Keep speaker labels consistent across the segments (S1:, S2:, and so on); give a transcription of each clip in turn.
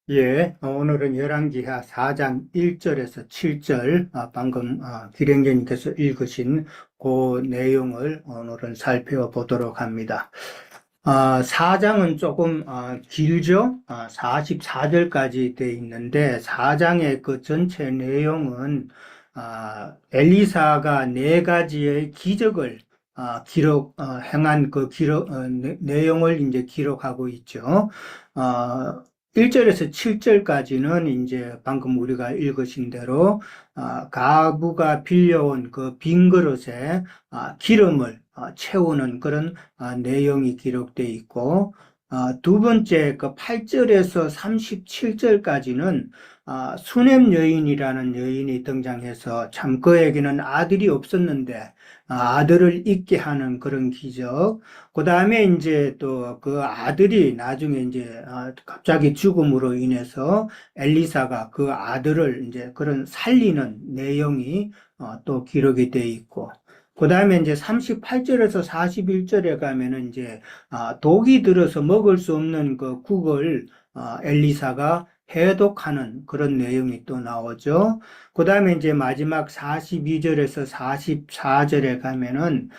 S1: 오늘은 열왕기하 4장 1절에서 7절, 방금 기령제님께서 읽으신 그 내용을 오늘은 살펴보도록 합니다. 4장은 조금 길죠? 44절까지 돼 있는데 4장의 그 전체 내용은 엘리사가 네 가지의 기적을 행한 그 내용을 이제 기록하고 있죠. 1절에서 7절까지는 이제 방금 우리가 읽으신 대로 가부가 빌려온 그 빈 그릇에 기름을 채우는 그런 내용이 기록되어 있고, 두 번째 그 8절에서 37절까지는 수넴 여인이라는 여인이 등장해서 참 그에게는 아들이 없었는데 아들을 잊게 하는 그런 기적. 그 다음에 이제 또 그 아들이 나중에 이제 갑자기 죽음으로 인해서 엘리사가 그 아들을 이제 그런 살리는 내용이 또 기록이 되어 있고, 그 다음에 이제 38절에서 41절에 가면은 이제 독이 들어서 먹을 수 없는 그 국을 엘리사가 해독하는 그런 내용이 또 나오죠. 그 다음에 이제 마지막 42절에서 44절에 가면은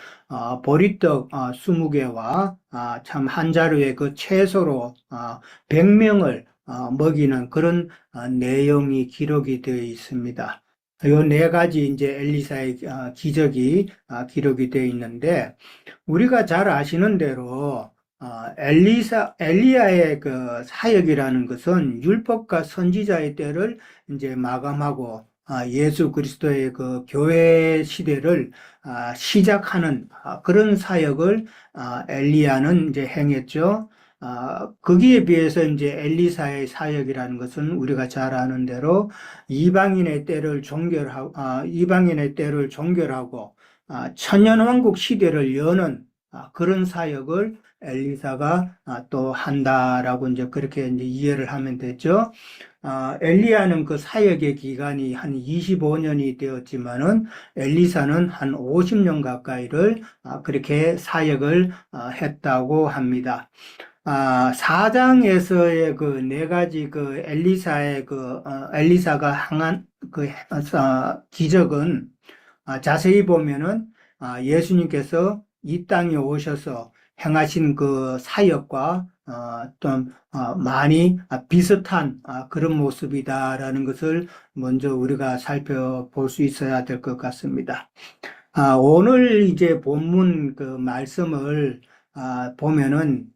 S1: 보리떡 20개와 참 한 자루의 그 채소로 100명을 먹이는 그런 내용이 기록이 되어 있습니다. 요 네 가지 이제 엘리사의 기적이 기록이 되어 있는데, 우리가 잘 아시는 대로 엘리야의 그 사역이라는 것은 율법과 선지자의 때를 이제 마감하고 예수 그리스도의 그 교회 시대를 시작하는 그런 사역을 엘리야는 이제 행했죠. 거기에 비해서 이제 엘리사의 사역이라는 것은 우리가 잘 아는 대로 이방인의 때를 종결하고 천년왕국 시대를 여는 그런 사역을 엘리사가 또 한다라고 이제 그렇게 이제 이해를 하면 되죠. 엘리야는 그 사역의 기간이 한 25년이 되었지만은 엘리사는 한 50년 가까이를 그렇게 사역을 했다고 합니다. 4장에서의 그 네 가지 그 엘리사가 행한 그 기적은 자세히 보면은 예수님께서 이 땅에 오셔서 행하신 그 사역과 좀 많이 비슷한 그런 모습이다라는 것을 먼저 우리가 살펴볼 수 있어야 될 것 같습니다. 오늘 이제 본문 그 말씀을 보면은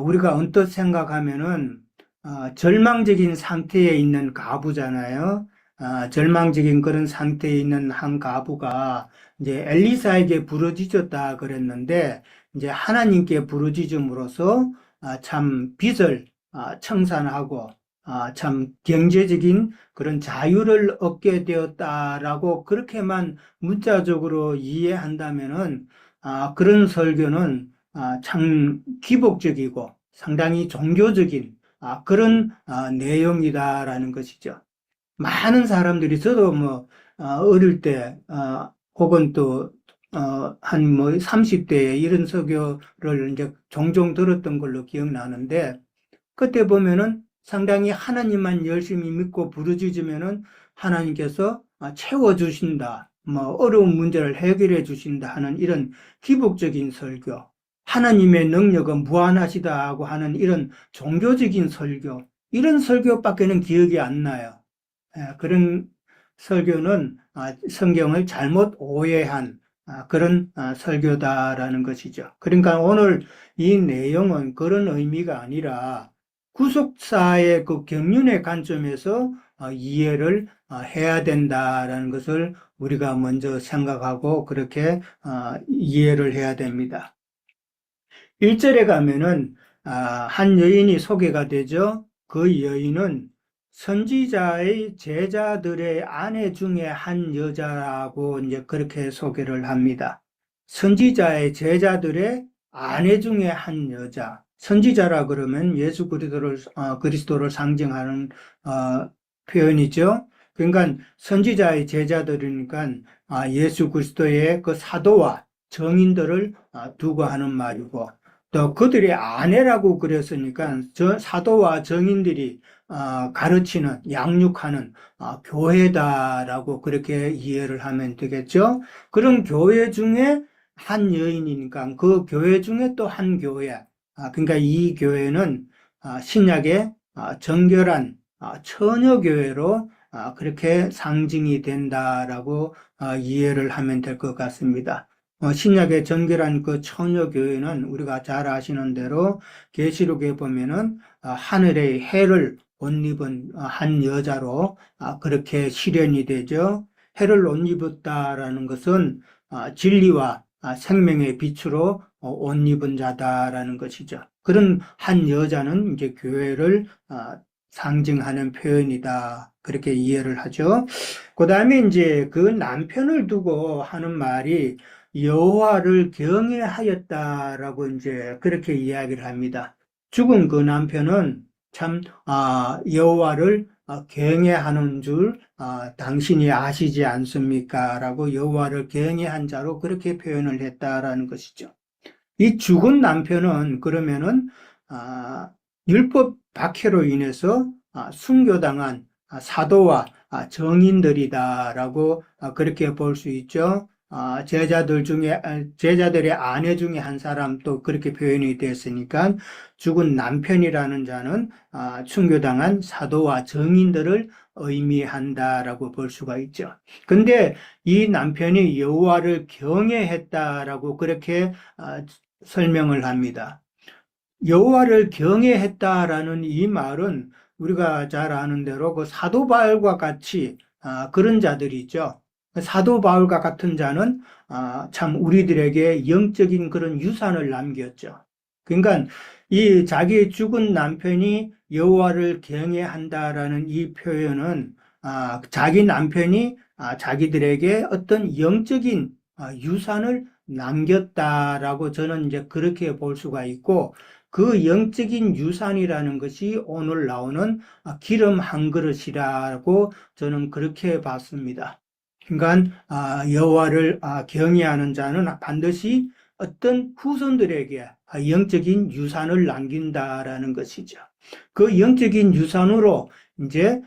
S1: 우리가 언뜻 생각하면은 절망적인 상태에 있는 가부잖아요. 절망적인 그런 상태에 있는 한 가부가 이제 엘리사에게 부르짖었다 그랬는데, 이제 하나님께 부르짖음으로써 참 빚을 청산하고 참 경제적인 그런 자유를 얻게 되었다라고 그렇게만 문자적으로 이해한다면은 그런 설교는 참 기복적이고 상당히 종교적인 그런 내용이다라는 것이죠. 많은 사람들이, 저도 어릴 때, 혹은 또, 한 30대에 이런 설교를 이제 종종 들었던 걸로 기억나는데, 그때 보면은 상당히 하나님만 열심히 믿고 부르짖으면은 하나님께서 채워주신다, 어려운 문제를 해결해 주신다 하는 이런 기복적인 설교, 하나님의 능력은 무한하시다고 하는 이런 종교적인 설교, 이런 설교밖에는 기억이 안 나요. 그런 설교는 성경을 잘못 오해한 그런 설교다라는 것이죠. 그러니까 오늘 이 내용은 그런 의미가 아니라 구속사의 그 경륜의 관점에서 이해를 해야 된다라는 것을 우리가 먼저 생각하고 그렇게 이해를 해야 됩니다. 1절에 가면은 한 여인이 소개가 되죠. 그 여인은 선지자의 제자들의 아내 중에 한 여자라고 이제 그렇게 소개를 합니다. 선지자의 제자들의 아내 중에 한 여자. 선지자라 그러면 예수 그리스도를 상징하는 표현이죠. 그러니까 선지자의 제자들이니까 예수 그리스도의 그 사도와 정인들을 두고 하는 말이고, 또 그들의 아내라고 그랬으니까 사도와 정인들이 가르치는 양육하는 교회다라고 그렇게 이해를 하면 되겠죠. 그런 교회 중에 한 여인이니까 그 교회 중에 또 한 교회. 그러니까 이 교회는 신약의 정결한 처녀 교회로 그렇게 상징이 된다라고 이해를 하면 될 것 같습니다. 신약의 정결한 그 처녀 교회는 우리가 잘 아시는 대로 계시록에 보면은 하늘의 해를 옷 입은 한 여자로 그렇게 실현이 되죠. 해를 옷 입었다라는 것은 진리와 생명의 빛으로 옷 입은 자다라는 것이죠. 그런 한 여자는 이제 교회를 상징하는 표현이다. 그렇게 이해를 하죠. 그 다음에 이제 그 남편을 두고 하는 말이 여호와를 경외하였다라고 이제 그렇게 이야기를 합니다. 죽은 그 남편은 참 여호와를 경외하는 줄 당신이 아시지 않습니까? 라고 여호와를 경외한 자로 그렇게 표현을 했다라는 것이죠. 이 죽은 남편은 그러면은 율법 박해로 인해서 순교당한 사도와 정인들이다라고 그렇게 볼 수 있죠. 제자들의 아내 중에 한 사람 또 그렇게 표현이 됐으니까 죽은 남편이라는 자는 순교당한 사도와 정인들을 의미한다라고 볼 수가 있죠. 근데 이 남편이 여호와를 경외했다라고 그렇게 설명을 합니다. 여호와를 경외했다라는 이 말은 우리가 잘 아는 대로 그 사도 바울과 같이 그런 자들이 있죠. 사도 바울과 같은 자는 참 우리들에게 영적인 그런 유산을 남겼죠. 그러니까 이 자기 죽은 남편이 여호와를 경외한다라는 이 표현은 자기 남편이 자기들에게 어떤 영적인 유산을 남겼다라고 저는 이제 그렇게 볼 수가 있고 그 영적인 유산이라는 것이 오늘 나오는 기름 한 그릇이라고 저는 그렇게 봤습니다. 그러니까 여호와를 경외하는 자는 반드시 어떤 후손들에게 영적인 유산을 남긴다라는 것이죠. 그 영적인 유산으로 이제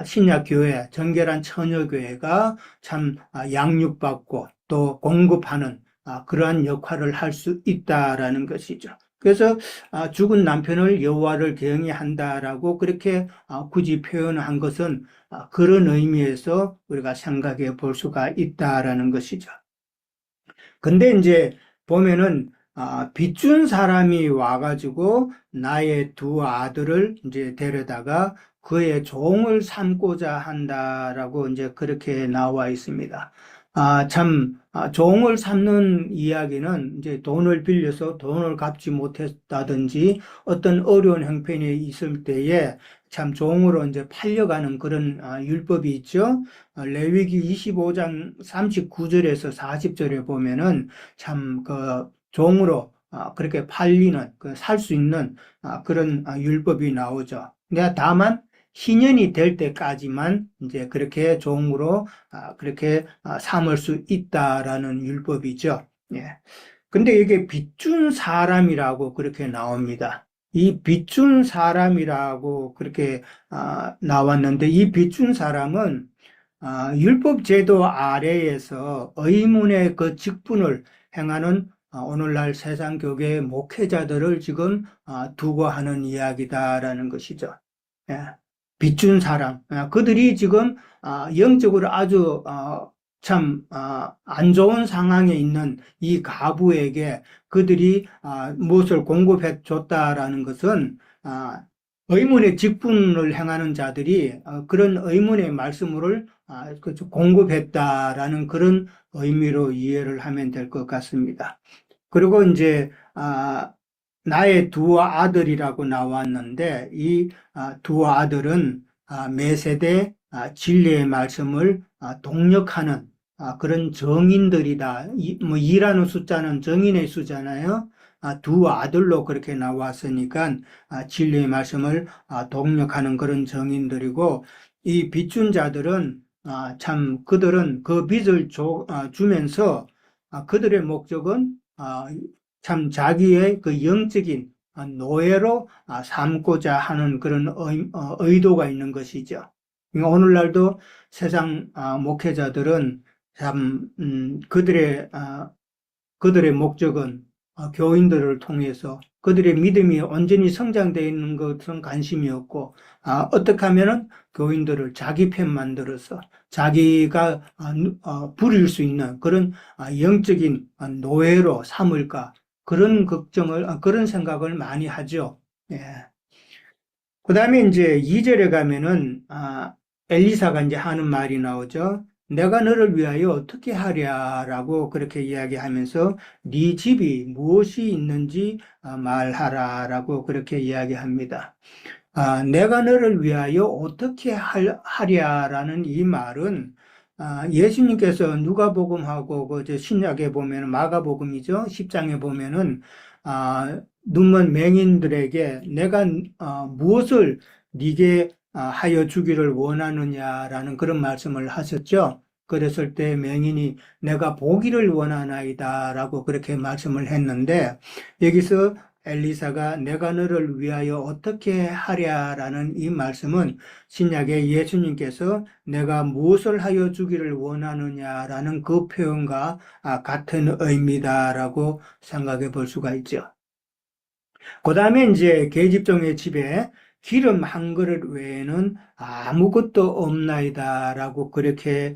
S1: 신약 교회, 정결한 처녀 교회가 참 양육받고 또 공급하는 그러한 역할을 할 수 있다라는 것이죠. 그래서 죽은 남편을 여호와를 경외한다라고 그렇게 굳이 표현한 것은 그런 의미에서 우리가 생각해 볼 수가 있다라는 것이죠. 근데 이제 보면은 빚준 사람이 와가지고 나의 두 아들을 이제 데려다가 그의 종을 삼고자 한다라고 이제 그렇게 나와 있습니다. 종을 삼는 이야기는 이제 돈을 빌려서 돈을 갚지 못했다든지 어떤 어려운 형편이 있을 때에 참 종으로 이제 팔려가는 그런 율법이 있죠. 레위기 25장 39절에서 40절에 보면은 참 그 종으로 그렇게 팔리는 살 수 있는 그런 율법이 나오죠. 근데 다만 희년이 될 때까지만 이제 그렇게 종으로 그렇게 삼을 수 있다라는 율법이죠. 예. 근데 이게 빚준 사람이라고 그렇게 나옵니다. 이 빚준 사람이라고 그렇게 나왔는데 이 빚준 사람은 율법 제도 아래에서 의문의 그 직분을 행하는 오늘날 세상 교계의 목회자들을 지금 두고 하는 이야기다라는 것이죠. 예. 빚준 사람, 그들이 지금 영적으로 아주 참 안 좋은 상황에 있는 이 가부에게 그들이 무엇을 공급해 줬다라는 것은 의문의 직분을 행하는 자들이 그런 의문의 말씀을 공급했다라는 그런 의미로 이해를 하면 될 것 같습니다. 그리고 이제 나의 두 아들이라고 나왔는데 이 두 아들은 매세대 진리의 말씀을 동력하는 그런 정인들이다. 뭐 이라는 숫자는 정인의 수잖아요. 두 아들로 그렇게 나왔으니까 진리의 말씀을 동력하는 그런 정인들이고 이 빚준 자들은 참 그들은 그 빚을 주면서 그들의 목적은 참 자기의 그 영적인 노예로 삼고자 하는 그런 의도가 있는 것이죠. 그러니까 오늘날도 세상 목회자들은 참 그들의 목적은 교인들을 통해서 그들의 믿음이 온전히 성장되어 있는 것은 관심이 없고, 어떻게 하면은 교인들을 자기 편 만들어서 자기가 부릴 수 있는 그런 영적인 노예로 삼을까, 그런 그런 생각을 많이 하죠. 예. 그 다음에 이제 2절에 가면은, 엘리사가 이제 하는 말이 나오죠. 내가 너를 위하여 어떻게 하랴라고 그렇게 이야기하면서 네 집이 무엇이 있는지 말하라라고 그렇게 이야기합니다. 내가 너를 위하여 어떻게 하랴라는 이 말은 예수님께서 누가복음하고 그 신약에 보면 마가복음이죠. 10장에 보면은 눈먼 맹인들에게 내가 무엇을 네게 하여 주기를 원하느냐라는 그런 말씀을 하셨죠. 그랬을 때 맹인이 내가 보기를 원하나이다라고 그렇게 말씀을 했는데, 여기서 엘리사가 내가 너를 위하여 어떻게 하랴라는 이 말씀은 신약에 예수님께서 내가 무엇을 하여 주기를 원하느냐라는 그 표현과 같은 의미다라고 생각해 볼 수가 있죠. 그 다음에 이제 계집종의 집에 기름 한 그릇 외에는 아무것도 없나이다라고 그렇게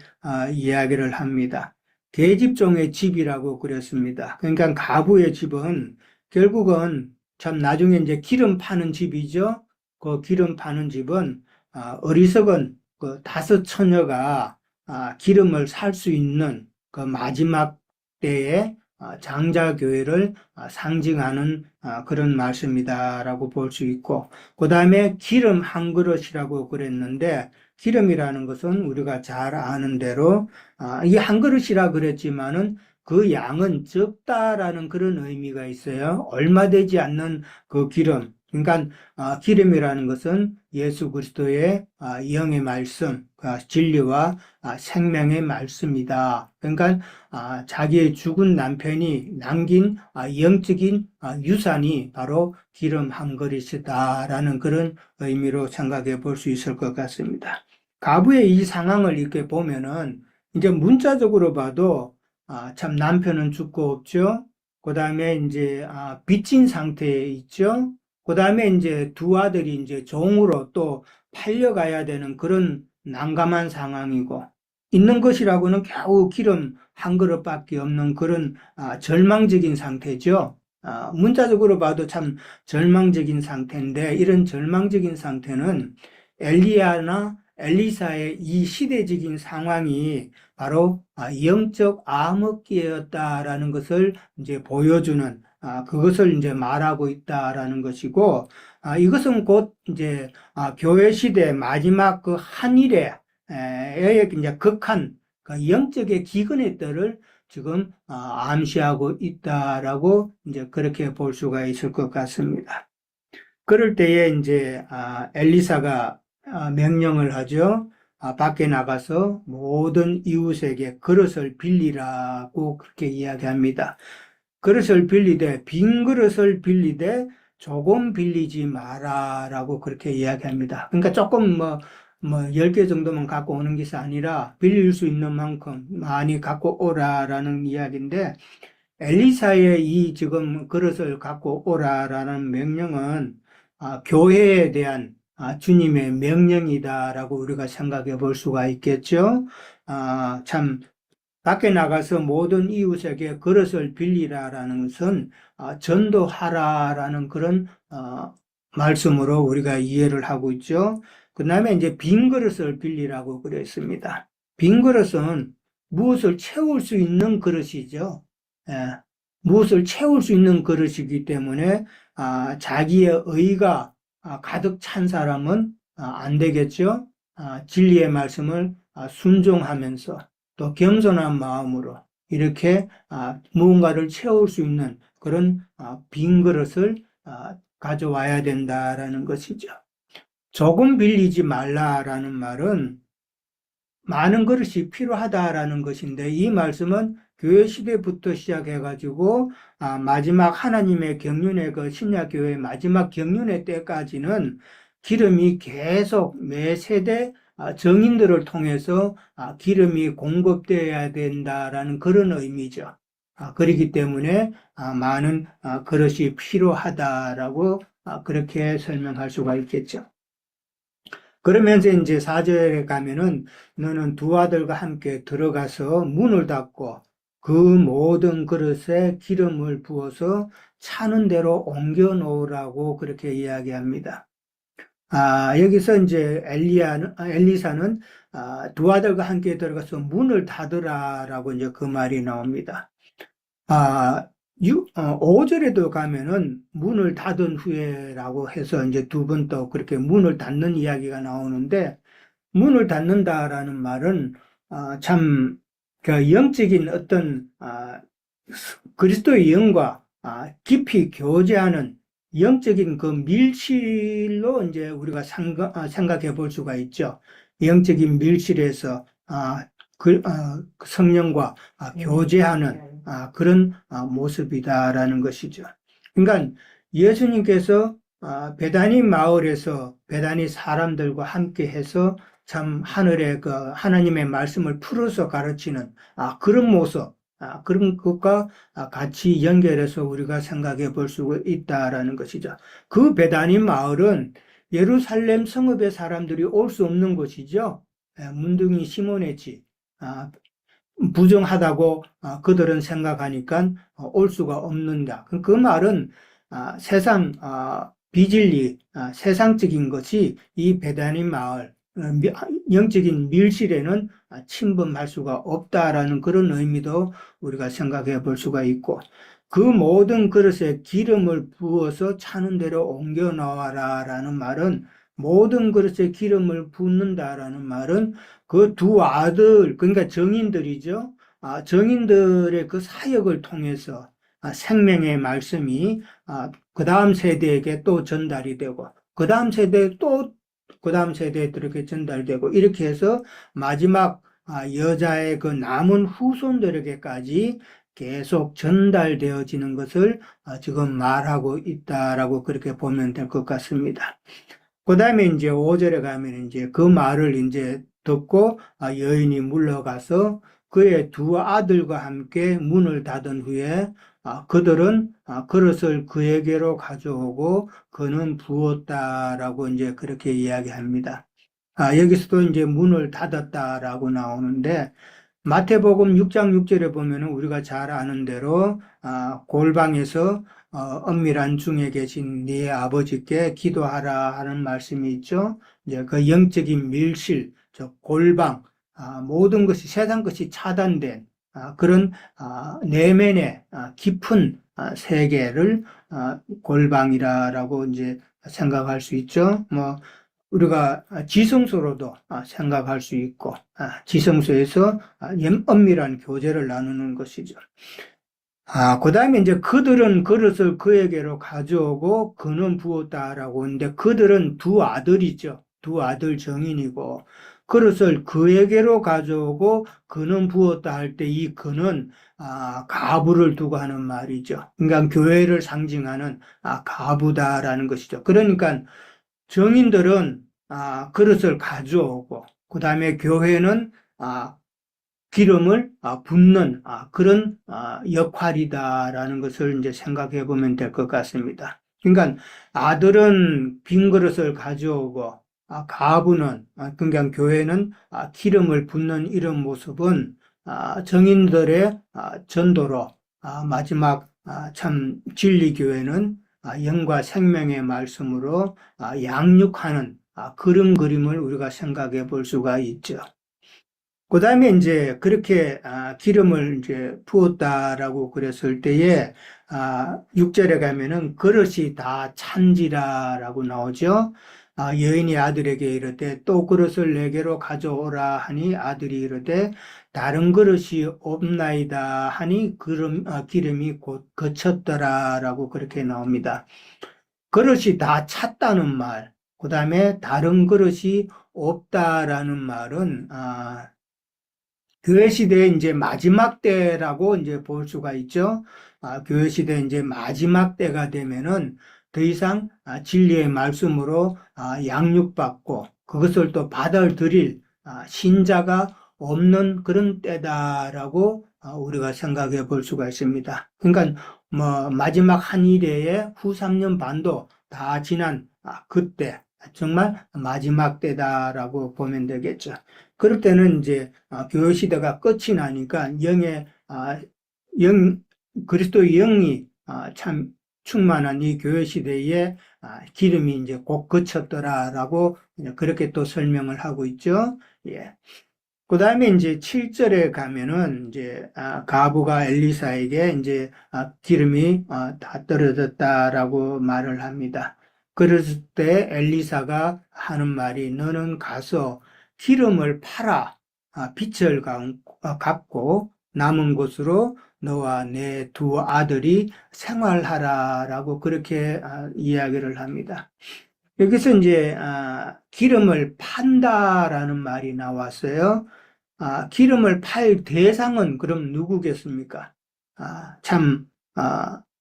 S1: 이야기를 합니다. 계집종의 집이라고 그랬습니다. 그러니까 가부의 집은 결국은 참 나중에 이제 기름 파는 집이죠. 그 기름 파는 집은 어리석은 그 다섯 처녀가 기름을 살 수 있는 그 마지막 때에 장자교회를 상징하는 그런 말씀이다라고 볼 수 있고, 그 다음에 기름 한 그릇이라고 그랬는데, 기름이라는 것은 우리가 잘 아는 대로 이 한 그릇이라 그랬지만은 그 양은 적다라는 그런 의미가 있어요. 얼마 되지 않는 그 기름. 그러니까 기름이라는 것은 예수 그리스도의 영의 말씀, 진리와 생명의 말씀이다. 그러니까 자기의 죽은 남편이 남긴 영적인 유산이 바로 기름 한 그릇이다라는 그런 의미로 생각해 볼 수 있을 것 같습니다. 가부의 이 상황을 이렇게 보면은 이제 문자적으로 봐도 참 남편은 죽고 없죠. 그 다음에 이제 빚진 상태에 있죠. 그 다음에 이제 두 아들이 이제 종으로 또 팔려가야 되는 그런 난감한 상황이고, 있는 것이라고는 겨우 기름 한 그릇밖에 없는 그런 절망적인 상태죠. 문자적으로 봐도 참 절망적인 상태인데, 이런 절망적인 상태는 엘리야나 엘리사의 이 시대적인 상황이 바로 영적 암흑기였다라는 것을 이제 보여주는, 그것을 이제 말하고 있다라는 것이고, 이것은 곧 이제 교회 시대 마지막 그 한일의 이제 극한 그 영적의 기근의 때를 지금 암시하고 있다라고 이제 그렇게 볼 수가 있을 것 같습니다. 그럴 때에 이제 엘리사가 명령을 하죠. 밖에 나가서 모든 이웃에게 그릇을 빌리라고 그렇게 이야기합니다. 그릇을 빌리되 빈 그릇을 빌리되 조금 빌리지 마라라고 그렇게 이야기합니다. 그러니까 조금 뭐 10개 정도만 갖고 오는 것이 아니라 빌릴 수 있는 만큼 많이 갖고 오라라는 이야기인데, 엘리사의 이 지금 그릇을 갖고 오라라는 명령은 교회에 대한 주님의 명령이다라고 우리가 생각해 볼 수가 있겠죠. 참 밖에 나가서 모든 이웃에게 그릇을 빌리라라는 것은 전도하라라는 그런 말씀으로 우리가 이해를 하고 있죠. 그 다음에 이제 빈 그릇을 빌리라고 그랬습니다. 빈 그릇은 무엇을 채울 수 있는 그릇이죠. 예, 무엇을 채울 수 있는 그릇이기 때문에 자기의 의가 가득 찬 사람은 안 되겠죠. 진리의 말씀을 순종하면서 또 겸손한 마음으로 이렇게 무언가를 채울 수 있는 그런 빈 그릇을 가져와야 된다라는 것이죠. 조금 빌리지 말라라는 말은 많은 그릇이 필요하다라는 것인데, 이 말씀은 교회 시대부터 시작해가지고 마지막 하나님의 경륜의 그 신약 교회 마지막 경륜의 때까지는 기름이 계속 매 세대 정인들을 통해서 기름이 공급되어야 된다라는 그런 의미죠. 그렇기 때문에 많은 그릇이 필요하다라고 그렇게 설명할 수가 있겠죠. 그러면서 이제 4절에 가면은 너는 두 아들과 함께 들어가서 문을 닫고 그 모든 그릇에 기름을 부어서 차는 대로 옮겨 놓으라고 그렇게 이야기합니다. 여기서 이제 엘리사는 두 아들과 함께 들어가서 문을 닫으라라고 이제 그 말이 나옵니다. 5절에도 가면은 문을 닫은 후에라고 해서 이제 두 번 또 그렇게 문을 닫는 이야기가 나오는데, 문을 닫는다라는 말은 참 그 영적인 어떤 그리스도의 영과 깊이 교제하는 영적인 그 밀실로 이제 우리가 생각해 볼 수가 있죠. 영적인 밀실에서 성령과 교제하는 그런 모습이다라는 것이죠. 그러니까 예수님께서 베다니 마을에서 베다니 사람들과 함께 해서 참 하늘의 그 하나님의 말씀을 풀어서 가르치는 그런 모습, 그런 것과 같이 연결해서 우리가 생각해 볼 수 있다라는 것이죠. 그 베다니 마을은 예루살렘 성읍의 사람들이 올 수 없는 곳이죠. 문둥이 시몬의 집. 부정하다고 그들은 생각하니까 올 수가 없는다. 그 말은 세상 비진리, 세상적인 것이 이 베다니 마을 영적인 밀실에는 침범할 수가 없다라는 그런 의미도 우리가 생각해 볼 수가 있고, 그 모든 그릇에 기름을 부어서 차는 대로 옮겨 놓아라라는 말은, 모든 그릇에 기름을 붓는다라는 말은 그 두 아들, 그러니까 정인들이죠. 정인들의 그 사역을 통해서 생명의 말씀이 그 다음 세대에게 또 전달이 되고, 그 다음 세대 또 그 다음 세대에 이렇게 전달되고, 이렇게 해서 마지막 여자의 그 남은 후손들에게까지 계속 전달되어지는 것을 지금 말하고 있다라고 그렇게 보면 될 것 같습니다. 그 다음에 이제 5절에 가면 이제 그 말을 이제 듣고 여인이 물러가서 그의 두 아들과 함께 문을 닫은 후에 그들은 그릇을 그에게로 가져오고 그는 부었다라고 이제 그렇게 이야기합니다. 여기서도 이제 문을 닫았다라고 나오는데, 마태복음 6장 6절에 보면은 우리가 잘 아는 대로 골방에서 엄밀한 중에 계신 네 아버지께 기도하라 하는 말씀이 있죠. 이제 그 영적인 밀실, 저 골방, 모든 것이 세상 것이 차단된 그런 내면의 깊은 세계를 골방이라고 이제 생각할 수 있죠. 뭐 우리가 지성소로도 생각할 수 있고, 지성소에서 엄밀한 교제를 나누는 것이죠. 그 다음에 이제 그들은 그릇을 그에게로 가져오고 그는 부었다라고 하는데, 그들은 두 아들이죠. 두 아들 정인이고, 그릇을 그에게로 가져오고 그는 부었다 할 때 이 그는 가부를 두고 하는 말이죠. 그러니까 교회를 상징하는 가부다라는 것이죠. 그러니까 정인들은 그릇을 가져오고, 그 다음에 교회는 기름을 붓는 그런 역할이다라는 것을 이제 생각해 보면 될 것 같습니다. 그러니까 아들은 빈 그릇을 가져오고, 가부는 그러니까 교회는 기름을 붓는 이런 모습은 정인들의 전도로 마지막 참 진리 교회는 영과 생명의 말씀으로 양육하는 그런 그림을 우리가 생각해 볼 수가 있죠. 그 다음에 이제 그렇게 기름을 이제 부었다라고 그랬을 때에 6절에 가면은 그릇이 다 찬지라라고 나오죠. 여인이 아들에게 이르되 또 그릇을 내게로 가져오라 하니 아들이 이르되 다른 그릇이 없나이다 하니 기름이 곧 거쳤더라라고 그렇게 나옵니다. 그릇이 다 찼다는 말, 그 다음에 다른 그릇이 없다라는 말은 교회 시대의 이제 마지막 때라고 이제 볼 수가 있죠. 교회 시대 이제 마지막 때가 되면은 더 이상 진리의 말씀으로 양육받고 그것을 또 받아들일 신자가 없는 그런 때다라고 우리가 생각해 볼 수가 있습니다. 그러니까 뭐 마지막 한 일회의 후 3년 반도 다 지난 그때 정말 마지막 때다라고 보면 되겠죠. 그럴 때는 이제 교회 시대가 끝이 나니까 영 그리스도의 영이 참 충만한 이 교회 시대에 기름이 이제 곧 그쳤더라라고 그렇게 또 설명을 하고 있죠. 예. 그 다음에 이제 7절에 가면은 이제 가부가 엘리사에게 이제 기름이 다 떨어졌다라고 말을 합니다. 그랬을 때 엘리사가 하는 말이 너는 가서 기름을 팔아 빚을 갚고 남은 곳으로 너와 내 두 아들이 생활하라라고 그렇게 이야기를 합니다. 여기서 이제 기름을 판다라는 말이 나왔어요. 기름을 팔 대상은 그럼 누구겠습니까? 참,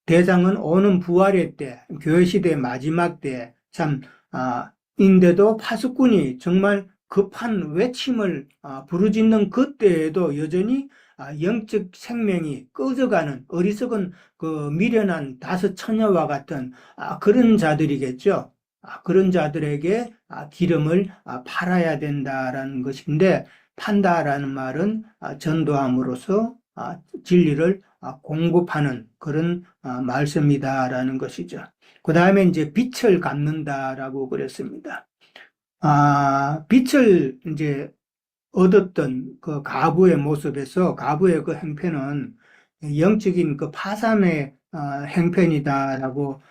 S1: 대상은 오는 부활의 때, 교회 시대 마지막 때, 참, 인데도 파수꾼이 정말 급한 외침을 부르짖는 그때에도 여전히 영적 생명이 꺼져가는 어리석은 그 미련한 다섯 처녀와 같은 그런 자들이겠죠. 그런 자들에게 기름을 팔아야 된다라는 것인데, 판다라는 말은 전도함으로써 진리를 공급하는 그런 말씀이다라는 것이죠. 그 다음에 이제 빛을 갚는다라고 그랬습니다. 빛을 이제 얻었던 그 가부의 모습에서 가부의 그 행편은 영적인 그 파산의 행편이다라고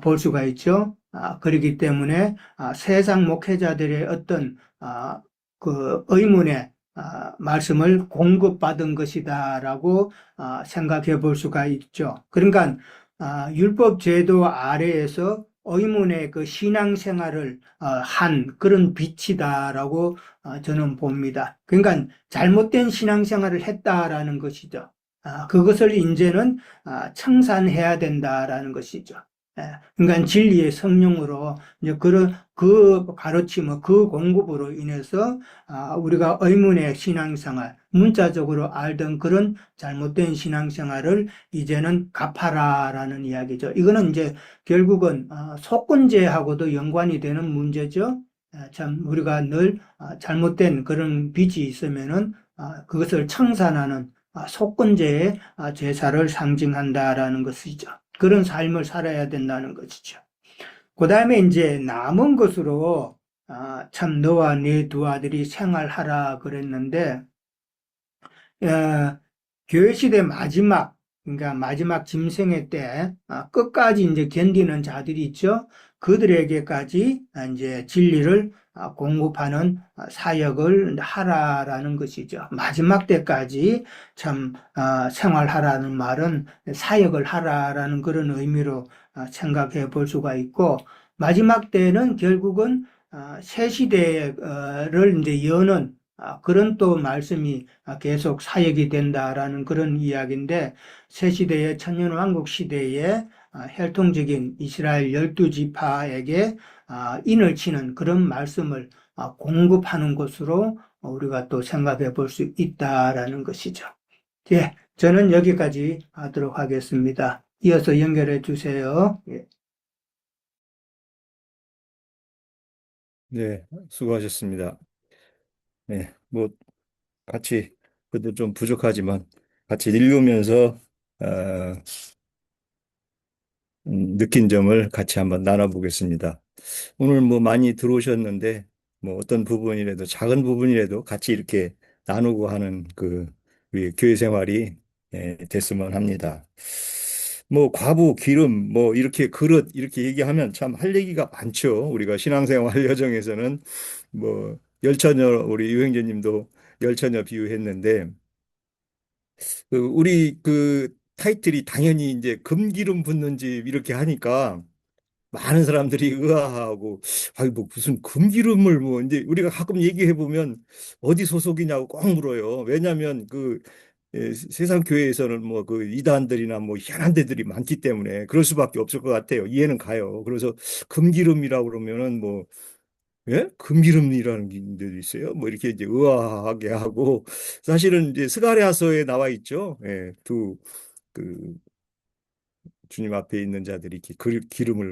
S1: 볼 수가 있죠. 그렇기 때문에 세상 목회자들의 어떤 그 의문의 말씀을 공급받은 것이다라고 생각해 볼 수가 있죠. 그러니까 율법 제도 아래에서 의문의 그 신앙생활을 한 그런 빛이다라고 저는 봅니다. 그러니까 잘못된 신앙생활을 했다라는 것이죠. 그것을 이제는 청산해야 된다라는 것이죠. 그러니까 진리의 성령으로 이제 그 가르침, 그 공급으로 인해서 우리가 의문의 신앙생활, 문자적으로 알던 그런 잘못된 신앙생활을 이제는 갚아라라는 이야기죠. 이거는 이제 결국은 속건제하고도 연관이 되는 문제죠. 참 우리가 늘 잘못된 그런 빚이 있으면은 그것을 청산하는 속건제의 제사를 상징한다라는 것이죠. 그런 삶을 살아야 된다는 것이죠. 그 다음에 이제 남은 것으로 참 너와 네 두 아들이 생활하라 그랬는데 교회 시대 마지막, 그러니까 마지막 짐승의 때, 끝까지 이제 견디는 자들이 있죠. 그들에게까지 이제 진리를 공급하는 사역을 하라라는 것이죠. 마지막 때까지 참, 생활하라는 말은 사역을 하라라는 그런 의미로 생각해 볼 수가 있고, 마지막 때는 결국은 새 시대를 이제 여는 그런 또 말씀이 계속 사역이 된다라는 그런 이야기인데 새 시대의 천년왕국 시대에 혈통적인 이스라엘 12지파에게 인을 치는 그런 말씀을 공급하는 것으로 우리가 또 생각해 볼 수 있다라는 것이죠. 예, 저는 여기까지 하도록 하겠습니다. 이어서 연결해 주세요. 예.
S2: 네, 수고하셨습니다. 네, 뭐 같이 그래도 좀 부족하지만 같이 읽으면서 어, 느낀 점을 같이 한번 나눠보겠습니다. 오늘 뭐 많이 들어오셨는데 뭐 어떤 부분이라도 작은 부분이라도 같이 이렇게 나누고 하는 그 우리 교회 생활이 됐으면 합니다. 뭐 과부, 기름, 뭐 이렇게 그릇 이렇게 얘기하면 참 할 얘기가 많죠. 우리가 신앙생활 여정에서는 뭐 열처녀 우리 유형제님도 열처녀 비유했는데 우리 그 타이틀이 당연히 이제 금기름 붓는 집 이렇게 하니까 많은 사람들이 의아하고, 아이, 뭐, 무슨 금기름을 뭐, 이제 우리가 가끔 얘기해 보면 어디 소속이냐고 꼭 물어요. 왜냐하면 세상 교회에서는 뭐 그 이단들이나 뭐 희한한 데들이 많기 때문에 그럴 수밖에 없을 것 같아요. 이해는 가요. 그래서 금기름이라고 그러면은 뭐, 예? 금기름이라는 데도 있어요. 뭐 이렇게 이제 의아하게 하고, 사실은 이제 스가랴서에 나와 있죠. 예, 그 주님 앞에 있는 자들이 이렇게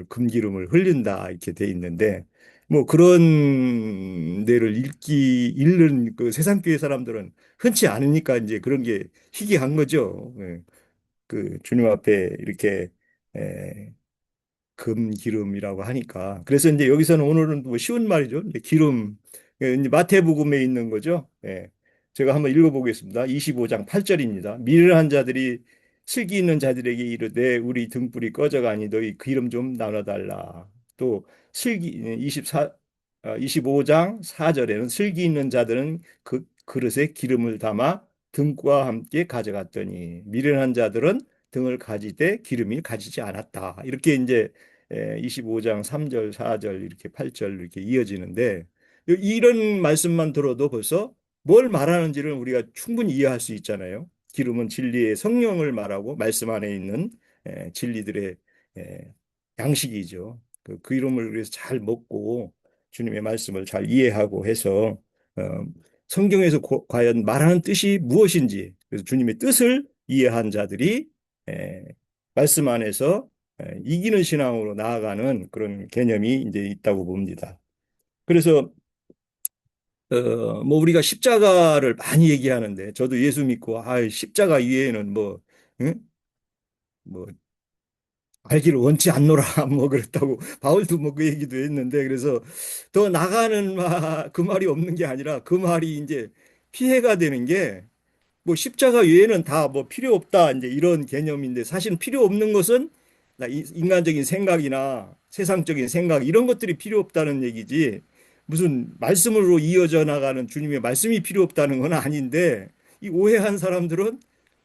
S2: 금기름을 흘린다 이렇게 돼 있는데, 뭐 그런 데를 읽는 그 세상 교회 사람들은 흔치 않으니까 이제 그런 게 희귀한 거죠. 예. 그 주님 앞에 이렇게 에, 금기름이라고 하니까. 그래서 이제 여기서는 오늘은 뭐 쉬운 말이죠. 이제 기름, 이제 마태복음에 있는 거죠. 예. 제가 한번 읽어보겠습니다. 25장 8절입니다. 미련한 자들이 슬기 있는 자들에게 이르되 우리 등불이 꺼져가니 너희 기름 좀 나눠달라. 또 슬기 25장 4절에는 슬기 있는 자들은 그 그릇에 기름을 담아 등과 함께 가져갔더니 미련한 자들은 등을 가지되 기름이 가지지 않았다. 이렇게 이제 25장 3절, 4절 이렇게 8절 이렇게 이어지는데 이런 말씀만 들어도 벌써 뭘 말하는지를 우리가 충분히 이해할 수 있잖아요. 기름은 진리의 성령을 말하고 말씀 안에 있는 진리들의 에, 양식이죠. 그 이름을 위해서 잘 먹고 주님의 말씀을 잘 이해하고 해서 어, 성경에서 과연 말하는 뜻이 무엇인지, 그래서 주님의 뜻을 이해한 자들이 에, 말씀 안에서 이기는 신앙으로 나아가는 그런 개념이 이제 있다고 봅니다. 그래서 뭐 우리가 십자가를 많이 얘기하는데 저도 예수 믿고 십자가 이외에는 뭐 응? 뭐 알기를 원치 않노라 뭐 그랬다고 바울도 뭐 그 얘기도 했는데, 그래서 더 나가는 그 말이 없는 게 아니라 그 말이 이제 피해가 되는 게 뭐 십자가 외에는 다 뭐 필요 없다 이제 이런 개념인데, 사실은 필요 없는 것은 인간적인 생각이나 세상적인 생각 이런 것들이 필요 없다는 얘기지, 무슨 말씀으로 이어져 나가는 주님의 말씀이 필요 없다는 건 아닌데, 이 오해한 사람들은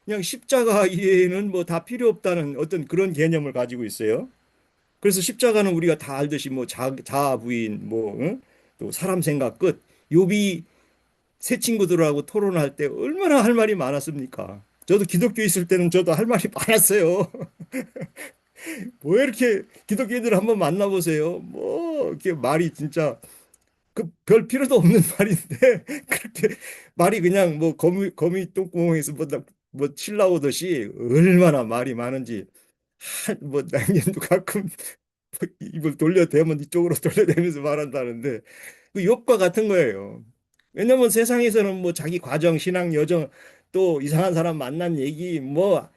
S2: 그냥 십자가 이외에는 뭐 다 필요 없다는 어떤 그런 개념을 가지고 있어요. 그래서 십자가는 우리가 다 알듯이 뭐 자아 부인 뭐 응? 또 사람 생각 끝. 욥이 새 친구들하고 토론할 때 얼마나 할 말이 많았습니까? 저도 기독교 있을 때는 저도 할 말이 많았어요. 뭐 이렇게 기독교인들 한번 만나보세요. 뭐 이렇게 말이 진짜 그 별 필요도 없는 말인데 그렇게 말이 그냥 뭐 거미 똥구멍에서 뭐 칠 나오듯이 얼마나 말이 많은지, 뭐 남녀도 가끔 입을 돌려대면 이쪽으로 돌려대면서 말한다는데 그 욕과 같은 거예요. 왜냐면 세상에서는 뭐 자기 과정, 신앙 여정, 또 이상한 사람 만난 얘기 뭐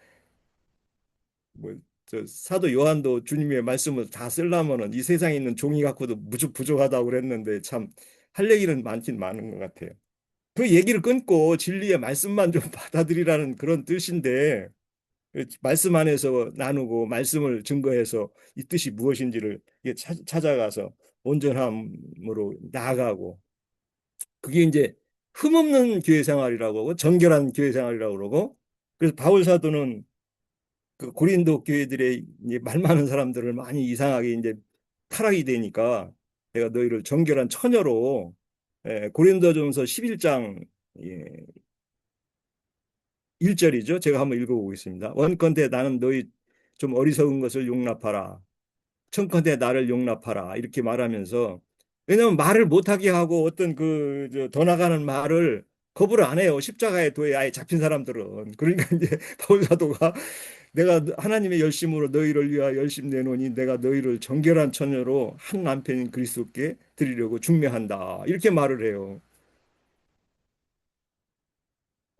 S2: 저 사도 요한도 주님의 말씀을 다 쓰려면은 이 세상에 있는 종이 갖고도 무척 부족하다고 그랬는데 참 할 얘기는 많긴 많은 것 같아요. 그 얘기를 끊고 진리의 말씀만 좀 받아들이라는 그런 뜻인데, 말씀 안에서 나누고 말씀을 증거해서 이 뜻이 무엇인지를 찾아가서 온전함으로 나아가고, 그게 이제 흠없는 교회 생활이라고 하고 정결한 교회 생활이라고 그러고, 그래서 바울 사도는 그 고린도 교회들의 이제 말 많은 사람들을 많이 이상하게 이제 타락이 되니까 내가 너희를 정결한 처녀로, 고린도전서 11장 1절이죠. 제가 한번 읽어보겠습니다. 원컨대 나는 너희 좀 어리석은 것을 용납하라. 청컨대 나를 용납하라. 이렇게 말하면서, 왜냐하면 말을 못하게 하고 어떤 더 나가는 말을 거부를 안 해요. 십자가의 도에 아예 잡힌 사람들은. 그러니까 이제 바울 사도가 내가 하나님의 열심으로 너희를 위하여 열심 내노니 내가 너희를 정결한 처녀로 한 남편인 그리스도께 드리려고 중매한다. 이렇게 말을 해요.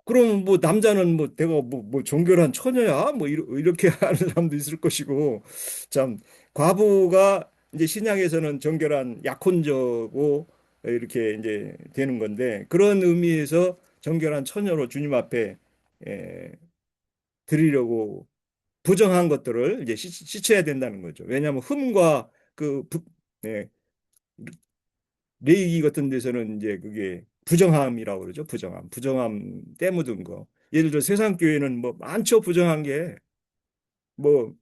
S2: 그럼 뭐 남자는 뭐 내가 뭐 정결한 처녀야 뭐 이렇게 하는 사람도 있을 것이고, 참 과부가 이제 신약에서는 정결한 약혼자고 이렇게 이제 되는 건데, 그런 의미에서 정결한 처녀로 주님 앞에 에, 드리려고 부정한 것들을 이제 씻어야 된다는 거죠. 왜냐하면 흠과 예, 레이기 같은 데서는 이제 그게 부정함이라고 그러죠. 부정함 때 묻은 거. 예를 들어 세상 교회는 뭐 많죠. 부정한 게 뭐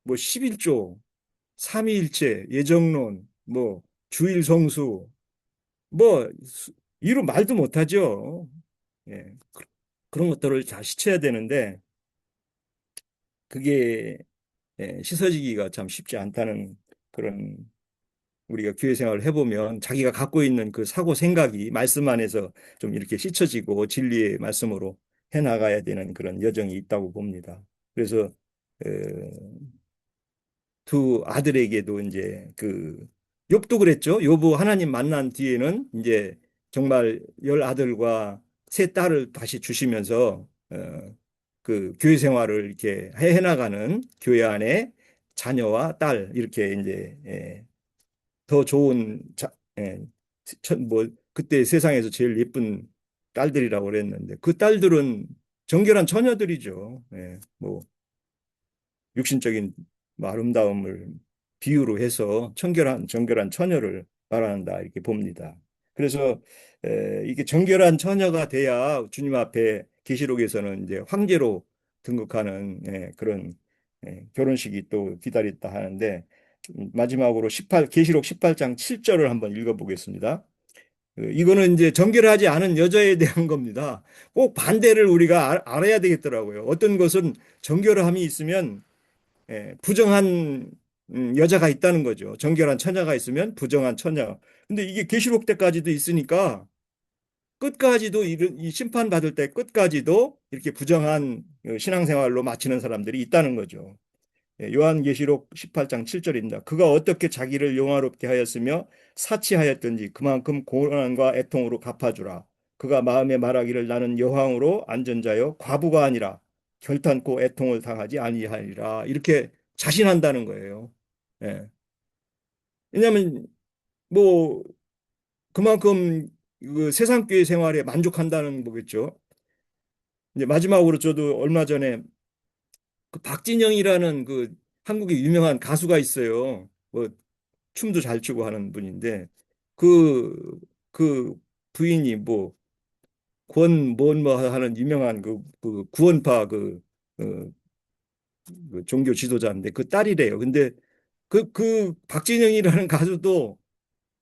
S2: 뭐 11조, 삼위일체, 예정론, 뭐 주일 성수, 뭐 이루 말도 못하죠. 예. 그런 것들을 다 시쳐야 되는데 그게 씻어지기가 참 쉽지 않다는 그런 우리가 교회 생활을 해보면 자기가 갖고 있는 그 사고 생각이 말씀 안에서 좀 이렇게 씻어지고 진리의 말씀으로 해나가야 되는 그런 여정이 있다고 봅니다. 그래서 어, 두 아들에게도 이제 그 욥도 그랬죠. 욥은 하나님 만난 뒤에는 이제 정말 열 아들과 세 딸을 다시 주시면서 그 교회 생활을 이렇게 해나가는 교회 안에 자녀와 딸 이렇게 이제 더 좋은 뭐 그때 세상에서 제일 예쁜 딸들이라고 그랬는데 그 딸들은 정결한 처녀들이죠. 뭐 육신적인 뭐 아름다움을 비유로 해서 정결한 처녀를 말한다 이렇게 봅니다. 그래서 이게 정결한 처녀가 돼야 주님 앞에 계시록에서는 이제 황제로 등극하는 그런 결혼식이 또 기다렸다 하는데 마지막으로 계시록 18장 7절을 한번 읽어보겠습니다. 이거는 이제 정결하지 않은 여자에 대한 겁니다. 꼭 반대를 우리가 알아야 되겠더라고요. 어떤 것은 정결함이 있으면 부정한 여자가 있다는 거죠. 정결한 처녀가 있으면 부정한 처녀. 근데 이게 계시록 때까지도 있으니까 끝까지도 이 심판 받을 때 끝까지도 이렇게 부정한 신앙생활로 마치는 사람들이 있다는 거죠. 요한계시록 18장 7절입니다. 그가 어떻게 자기를 영화롭게 하였으며 사치하였든지 그만큼 고난과 애통으로 갚아주라. 그가 마음에 말하기를 나는 여왕으로 앉은 자요 과부가 아니라 결탄코 애통을 당하지 아니하리라. 이렇게 자신한다는 거예요. 예. 왜냐하면 뭐 그만큼 그 세상교회 생활에 만족한다는 거겠죠. 이제 마지막으로 저도 얼마 전에 그 박진영이라는 그 한국의 유명한 가수가 있어요. 뭐 춤도 잘 추고 하는 분인데 그, 그 부인이 뭐 뭔뭐 하는 유명한 그 구원파 어, 그 종교 지도자인데 그 딸이래요. 근데 그 박진영이라는 가수도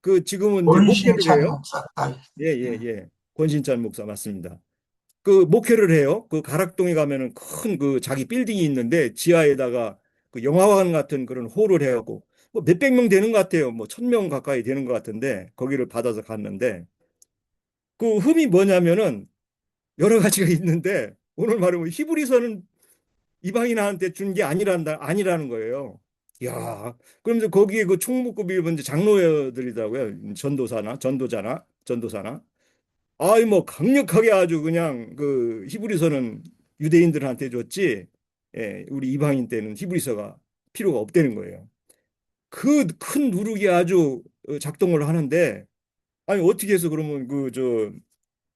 S2: 그 지금은 이제 목회를
S3: 원신찬
S2: 해요.
S3: 목사 딸.
S2: 예, 예, 예. 권신찬 목사 맞습니다. 그 목회를 해요. 그 가락동에 가면은 큰 그 자기 빌딩이 있는데 지하에다가 그 영화관 같은 그런 홀을 해갖고 뭐 몇백 명 되는 것 같아요. 뭐 1,000명 가까이 되는 것 같은데 거기를 받아서 갔는데 그 흠이 뭐냐면은 여러 가지가 있는데 오늘 말하면 히브리서는 이방인한테 준 게 아니라는 거예요. 야, 그러면서 거기에 그 총무급이 먼저 장로들이더라고요. 전도사나. 아이 뭐 강력하게 아주 그냥 그 히브리서는 유대인들한테 줬지. 우리 이방인 때는 히브리서가 필요가 없다는 거예요. 그 큰 누룩이 아주 작동을 하는데 아니 어떻게 해서 그러면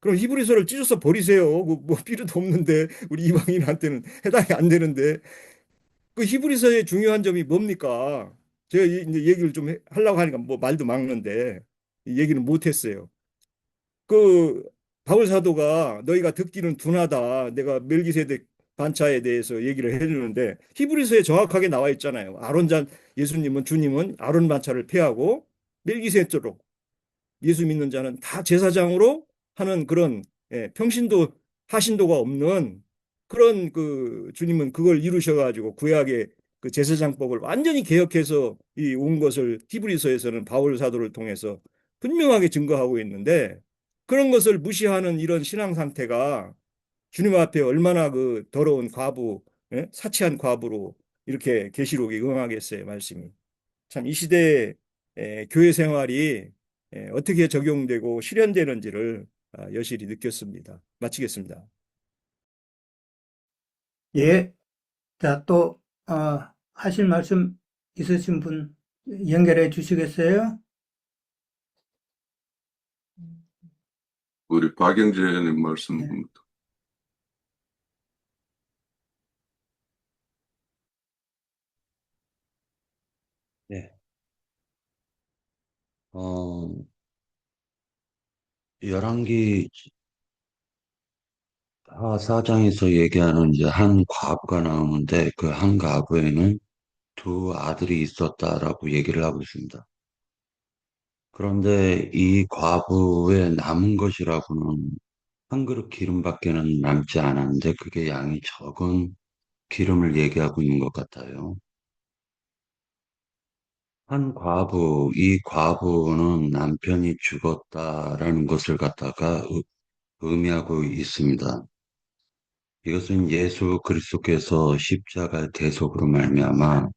S2: 그럼 히브리서를 찢어서 버리세요. 뭐 필요도 없는데 우리 이방인한테는 해당이 안 되는데 그 히브리서의 중요한 점이 뭡니까? 제가 이제 얘기를 좀 하려고 하니까 뭐 말도 막는데 얘기는 못 했어요. 그 바울 사도가 너희가 듣기는 둔하다. 내가 멜기세덱 반차에 대해서 얘기를 해주는데 히브리서에 정확하게 나와 있잖아요. 주님은 아론 반차를 폐하고 멜기세덱으로 예수 믿는 자는 다 제사장으로 하는 그런 평신도 하신도가 없는 그런 그 주님은 그걸 이루셔가지고 구약의 그 제사장법을 완전히 개혁해서 이 온 것을 히브리서에서는 바울 사도를 통해서 분명하게 증거하고 있는데 그런 것을 무시하는 이런 신앙 상태가 주님 앞에 얼마나 그 더러운 사치한 과부로 이렇게 계시록에 응하겠어요, 말씀이. 참 이 시대에 교회 생활이 어떻게 적용되고 실현되는지를 여실히 느꼈습니다. 마치겠습니다.
S1: 예. 자, 또, 하실 말씀 있으신 분 연결해 주시겠어요?
S4: 우리 박영재 의원님 말씀.
S1: 네.
S5: 네. 열왕기 하사장에서 얘기하는 이제 한 과부가 나오는데 그 한 과부에는 두 아들이 있었다라고 얘기를 하고 있습니다. 그런데 이 과부의 남은 것이라고는 한 그릇 기름밖에는 남지 않았는데 그게 양이 적은 기름을 얘기하고 있는 것 같아요. 이 과부는 남편이 죽었다라는 것을 갖다가 의미하고 있습니다. 이것은 예수 그리스도께서 십자가의 대속으로 말미암아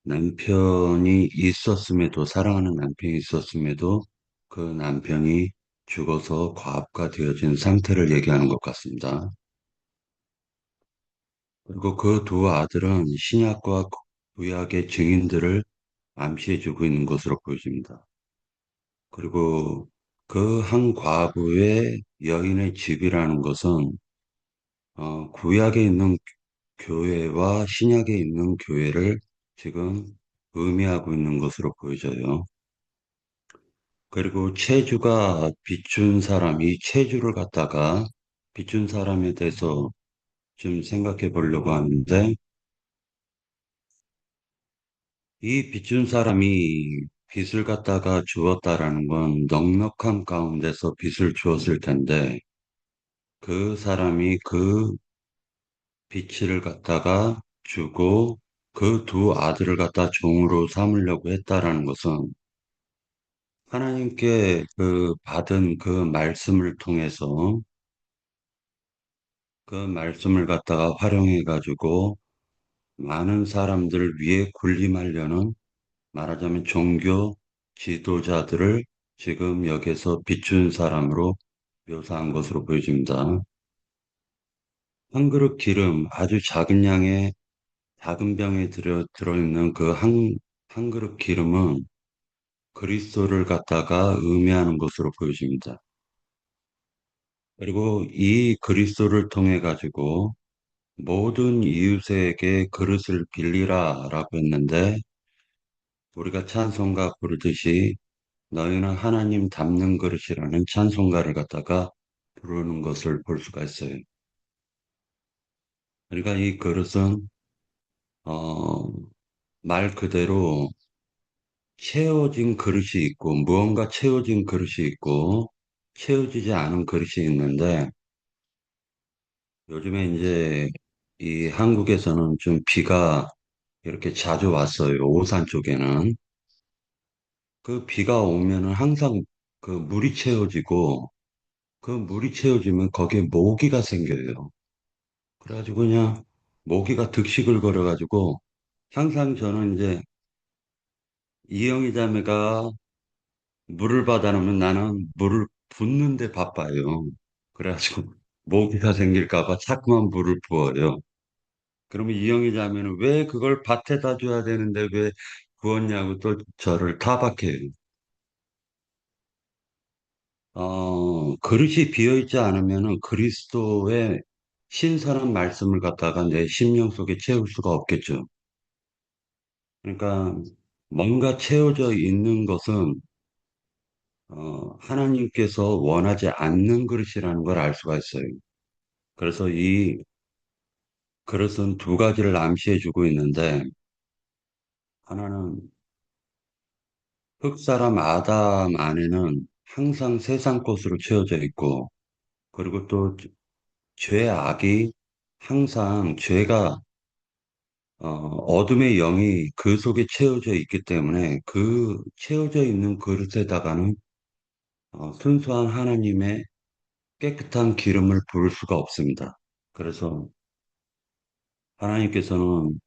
S5: 남편이 있었음에도, 사랑하는 남편이 있었음에도 그 남편이 죽어서 과부가 되어진 상태를 얘기하는 것 같습니다. 그리고 그 두 아들은 신약과 구약의 증인들을 암시해주고 있는 것으로 보여집니다. 그리고 그 한 과부의 여인의 집이라는 것은 구약에 있는 교회와 신약에 있는 교회를 지금 의미하고 있는 것으로 보여져요. 그리고 체주가 비춘 사람이 체주를 갖다가 비춘 사람에 대해서 좀 생각해 보려고 하는데 이 비춘 사람이 빚을 갖다가 주었다라는 건 넉넉함 가운데서 빚을 주었을 텐데 그 사람이 그 빚을 갖다가 주고 그 두 아들을 갖다 종으로 삼으려고 했다라는 것은 하나님께 그 받은 그 말씀을 통해서 그 말씀을 갖다가 활용해 가지고 많은 사람들 위에 군림하려는 말하자면 종교 지도자들을 지금 여기서 비춘 사람으로 묘사한 것으로 보여집니다. 한 그릇 기름, 아주 작은 양의 작은 병에 들어있는 그 한 그릇 기름은 그리스도를 갖다가 의미하는 것으로 보여집니다. 그리고 이 그리스도를 통해 가지고 모든 이웃에게 그릇을 빌리라라고 했는데 우리가 찬송가 부르듯이 너희는 하나님 닮는 그릇이라는 찬송가를 갖다가 부르는 것을 볼 수가 있어요. 그러니까 이 그릇은 어, 말 그대로 채워진 그릇이 있고 무언가 채워진 그릇이 있고 채워지지 않은 그릇이 있는데 요즘에 이제 이 한국에서는 좀 비가 이렇게 자주 왔어요. 오산 쪽에는. 그 비가 오면은 항상 그 물이 채워지고 그 물이 채워지면 거기에 모기가 생겨요. 그래가지고 그냥 모기가 득식을 걸어가지고 항상 저는 이제 이영희 자매가 물을 받아놓으면 나는 물을 붓는데 바빠요. 그래가지고 모기가 생길까 봐 자꾸만 물을 부어요. 그러면 이영희 자매는 왜 그걸 밭에다 줘야 되는데 왜 부었냐고 또 저를 타박해요. 그릇이 비어있지 않으면은 그리스도의 신선한 말씀을 갖다가 내 심령 속에 채울 수가 없겠죠. 그러니까 뭔가 채워져 있는 것은 하나님께서 원하지 않는 그릇이라는 걸 알 수가 있어요. 그래서 이 그릇은 두 가지를 암시해 주고 있는데 하나는 흙사람 아담 안에는 항상 세상 것으로 채워져 있고 그리고 또 죄악이 항상 죄가 어둠의 영이 그 속에 채워져 있기 때문에 그 채워져 있는 그릇에다가는 순수한 하나님의 깨끗한 기름을 부을 수가 없습니다. 그래서 하나님께서는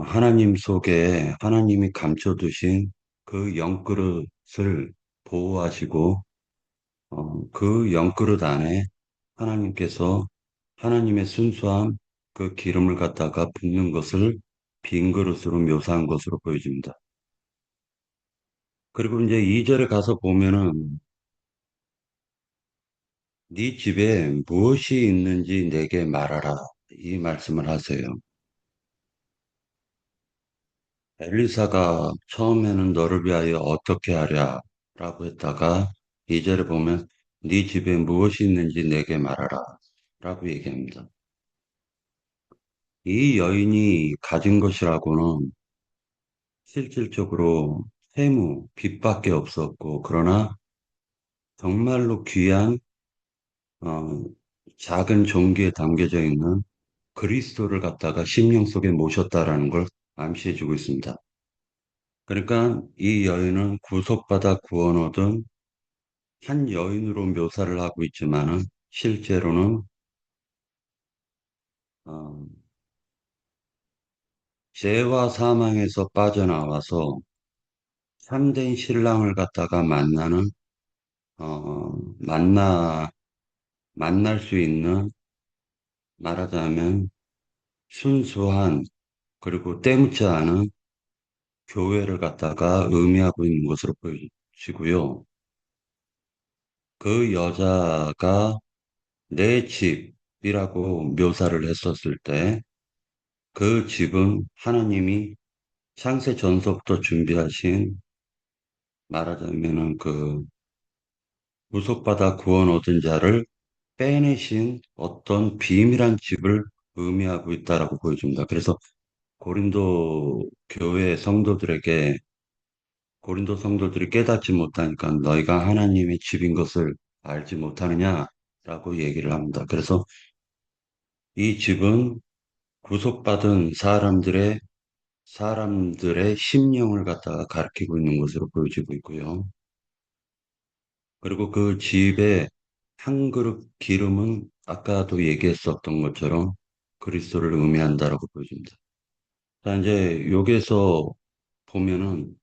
S5: 하나님 속에 하나님이 감춰두신 그 영그릇을 보호하시고 그 영그릇 안에 하나님께서 하나님의 순수한 그 기름을 갖다가 붓는 것을 빈 그릇으로 묘사한 것으로 보여집니다. 그리고 이제 2절에 가서 보면은 네 집에 무엇이 있는지 내게 말하라 이 말씀을 하세요. 엘리사가 처음에는 너를 위하여 어떻게 하랴 라고 했다가 2절에 보면 네 집에 무엇이 있는지 내게 말하라 라고 얘기합니다. 이 여인이 가진 것이라고는 실질적으로 세무, 빚밖에 없었고, 그러나 정말로 귀한, 어, 작은 종기에 담겨져 있는 그리스도를 갖다가 심령 속에 모셨다라는 걸 암시해주고 있습니다. 그러니까 이 여인은 구속받아 구원 얻은 한 여인으로 묘사를 하고 있지만은 실제로는 어, 죄와 사망에서 빠져나와서 참된 신랑을 갖다가 만나는 어, 만나 만날 수 있는 말하자면 순수한 그리고 때묻지 않은 교회를 갖다가 의미하고 있는 것으로 보여지고요. 그 여자가 내 집이라고 묘사를 했었을 때 그 집은 하나님이 창세 전서부터 준비하신 말하자면은 그 구속받아 구원 얻은 자를 빼내신 어떤 비밀한 집을 의미하고 있다라고 보여줍니다. 그래서 고린도 교회 성도들에게 고린도 성도들이 깨닫지 못하니까 너희가 하나님의 집인 것을 알지 못하느냐라고 얘기를 합니다. 그래서 이 집은 구속받은 사람들의 심령을 갖다가 가리키고 있는 것으로 보여지고 있고요. 그리고 그 집에 한 그릇 기름은 아까도 얘기했었던 것처럼 그리스도를 의미한다라고 보여집니다. 자, 이제 여기서 보면은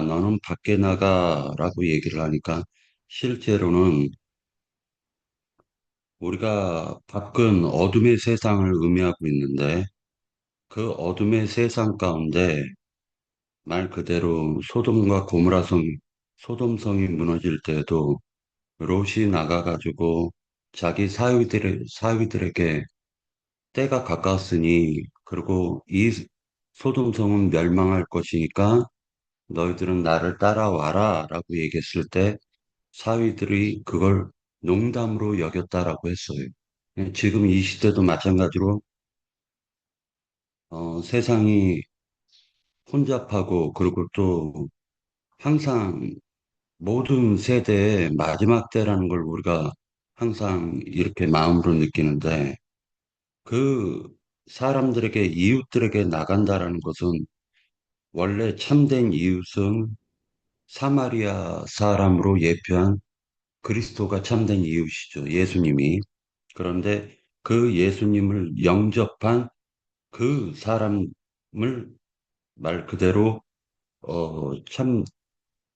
S5: 너는 밖에 나가라고 얘기를 하니까 실제로는 우리가 밖은 어둠의 세상을 의미하고 있는데 그 어둠의 세상 가운데 말 그대로 소돔성이 무너질 때에도 롯이 나가가지고 자기 사위들에게 때가 가까웠으니 그리고 이 소돔성은 멸망할 것이니까 너희들은 나를 따라와라 라고 얘기했을 때 사위들이 그걸 농담으로 여겼다라고 했어요. 지금 이 시대도 마찬가지로 세상이 혼잡하고 그리고 또 항상 모든 세대의 마지막 때라는 걸 우리가 항상 이렇게 마음으로 느끼는데 그 사람들에게 이웃들에게 나간다라는 것은 원래 참된 이웃은 사마리아 사람으로 예표한 그리스도가 참된 이웃이죠. 예수님이. 그런데 그 예수님을 영접한 그 사람을 말 그대로 참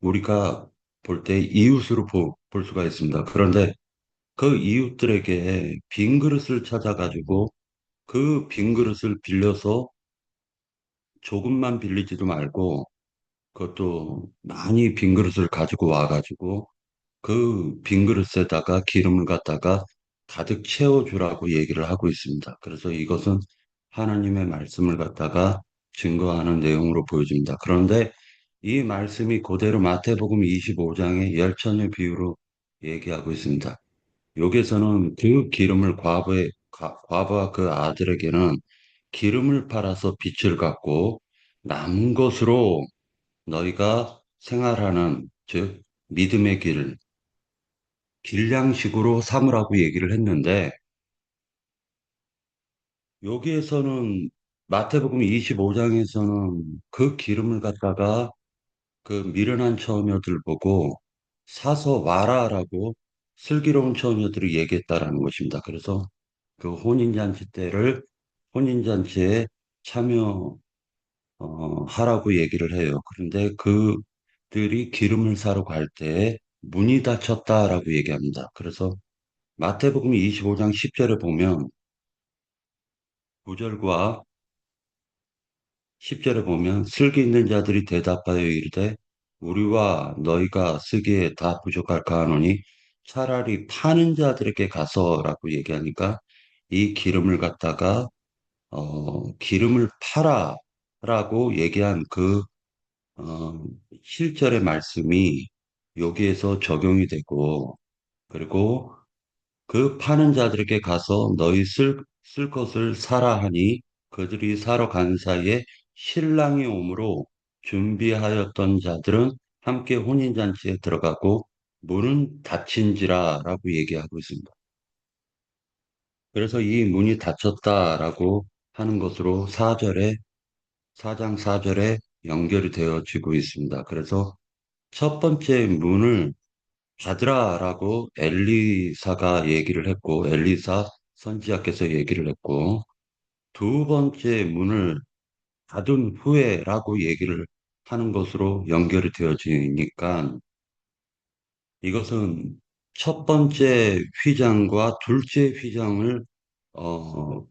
S5: 우리가 볼 때 이웃으로 볼 수가 있습니다. 그런데 그 이웃들에게 빈 그릇을 찾아가지고 그 빈 그릇을 빌려서 조금만 빌리지도 말고 그것도 많이 빈 그릇을 가지고 와가지고 그 빈 그릇에다가 기름을 갖다가 가득 채워주라고 얘기를 하고 있습니다. 그래서 이것은 하나님의 말씀을 갖다가 증거하는 내용으로 보여집니다. 그런데 이 말씀이 그대로 마태복음 25장의 열처녀 비유로 얘기하고 있습니다. 여기서는 그 기름을 과부와 그 아들에게는 기름을 팔아서 빚을 갚고 남은 것으로 너희가 생활하는 즉 믿음의 길량식으로 삼으라고 얘기를 했는데 여기에서는 마태복음 25장에서는 그 기름을 갖다가 그 미련한 처녀들 보고 사서 와라라고 슬기로운 처녀들이 얘기했다라는 것입니다. 그래서 그 혼인잔치에 참여 하라고 얘기를 해요. 그런데 그들이 기름을 사러 갈 때 문이 닫혔다라고 얘기합니다. 그래서 마태복음 25장 10절에 보면 9절과 10절에 보면 슬기 있는 자들이 대답하여 이르되 우리와 너희가 쓰기에 다 부족할까 하노니 차라리 파는 자들에게 가서라고 얘기하니까 이 기름을 갖다가 기름을 팔아라고 얘기한 그 어, 7절의 말씀이 여기에서 적용이 되고 그리고 그 파는 자들에게 가서 너희 쓸 것을 사라 하니 그들이 사러 간 사이에 신랑이 오므로 준비하였던 자들은 함께 혼인잔치에 들어가고 문은 닫힌지라라고 얘기하고 있습니다. 그래서 이 문이 닫혔다라고 하는 것으로 4장 4절에 연결이 되어지고 있습니다. 그래서 첫 번째 문을 닫으라라고 엘리사가 얘기를 했고, 엘리사 선지자께서 얘기를 했고, 두 번째 문을 닫은 후에라고 얘기를 하는 것으로 연결이 되어지니까 이것은 첫 번째 휘장과 둘째 휘장을 어,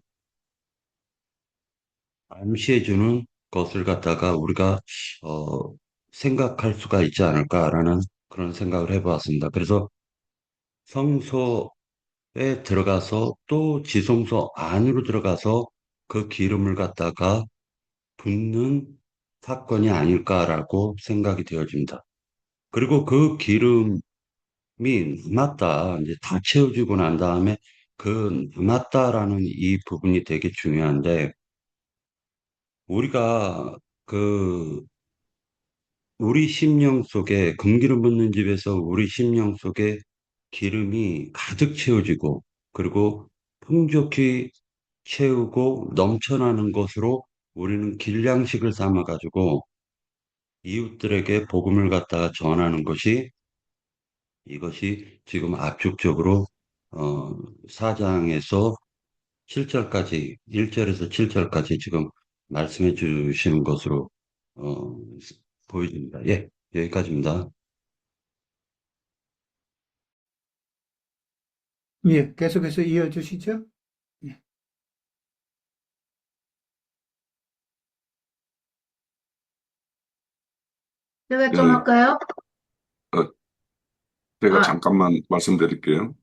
S5: 암시해주는 것을 갖다가 우리가 어, 생각할 수가 있지 않을까라는 그런 생각을 해보았습니다. 그래서 성소에 들어가서 또 지성소 안으로 들어가서 그 기름을 갖다가 붓는 사건이 아닐까라고 생각이 되어집니다. 그리고 그 기름이 남았다, 이제 다 채워지고 난 다음에 그 남았다라는 이 부분이 되게 중요한데, 우리가 그 우리 심령 속에 금기름 붓는 집에서 우리 심령 속에 기름이 가득 채워지고 그리고 풍족히 채우고 넘쳐나는 것으로 우리는 길량식을 삼아 가지고 이웃들에게 복음을 갖다가 전하는 것이 이것이 지금 압축적으로 어 4장에서 7절까지 1절에서 7절까지 지금 말씀해 주시는 것으로 어 보여집니다. 예, 여기까지입니다.
S1: 예, 계속해서 이어주시죠. 예.
S3: 제가 좀
S4: 예,
S3: 할까요?
S4: 어, 제가
S3: 아,
S4: 잠깐만 말씀드릴게요.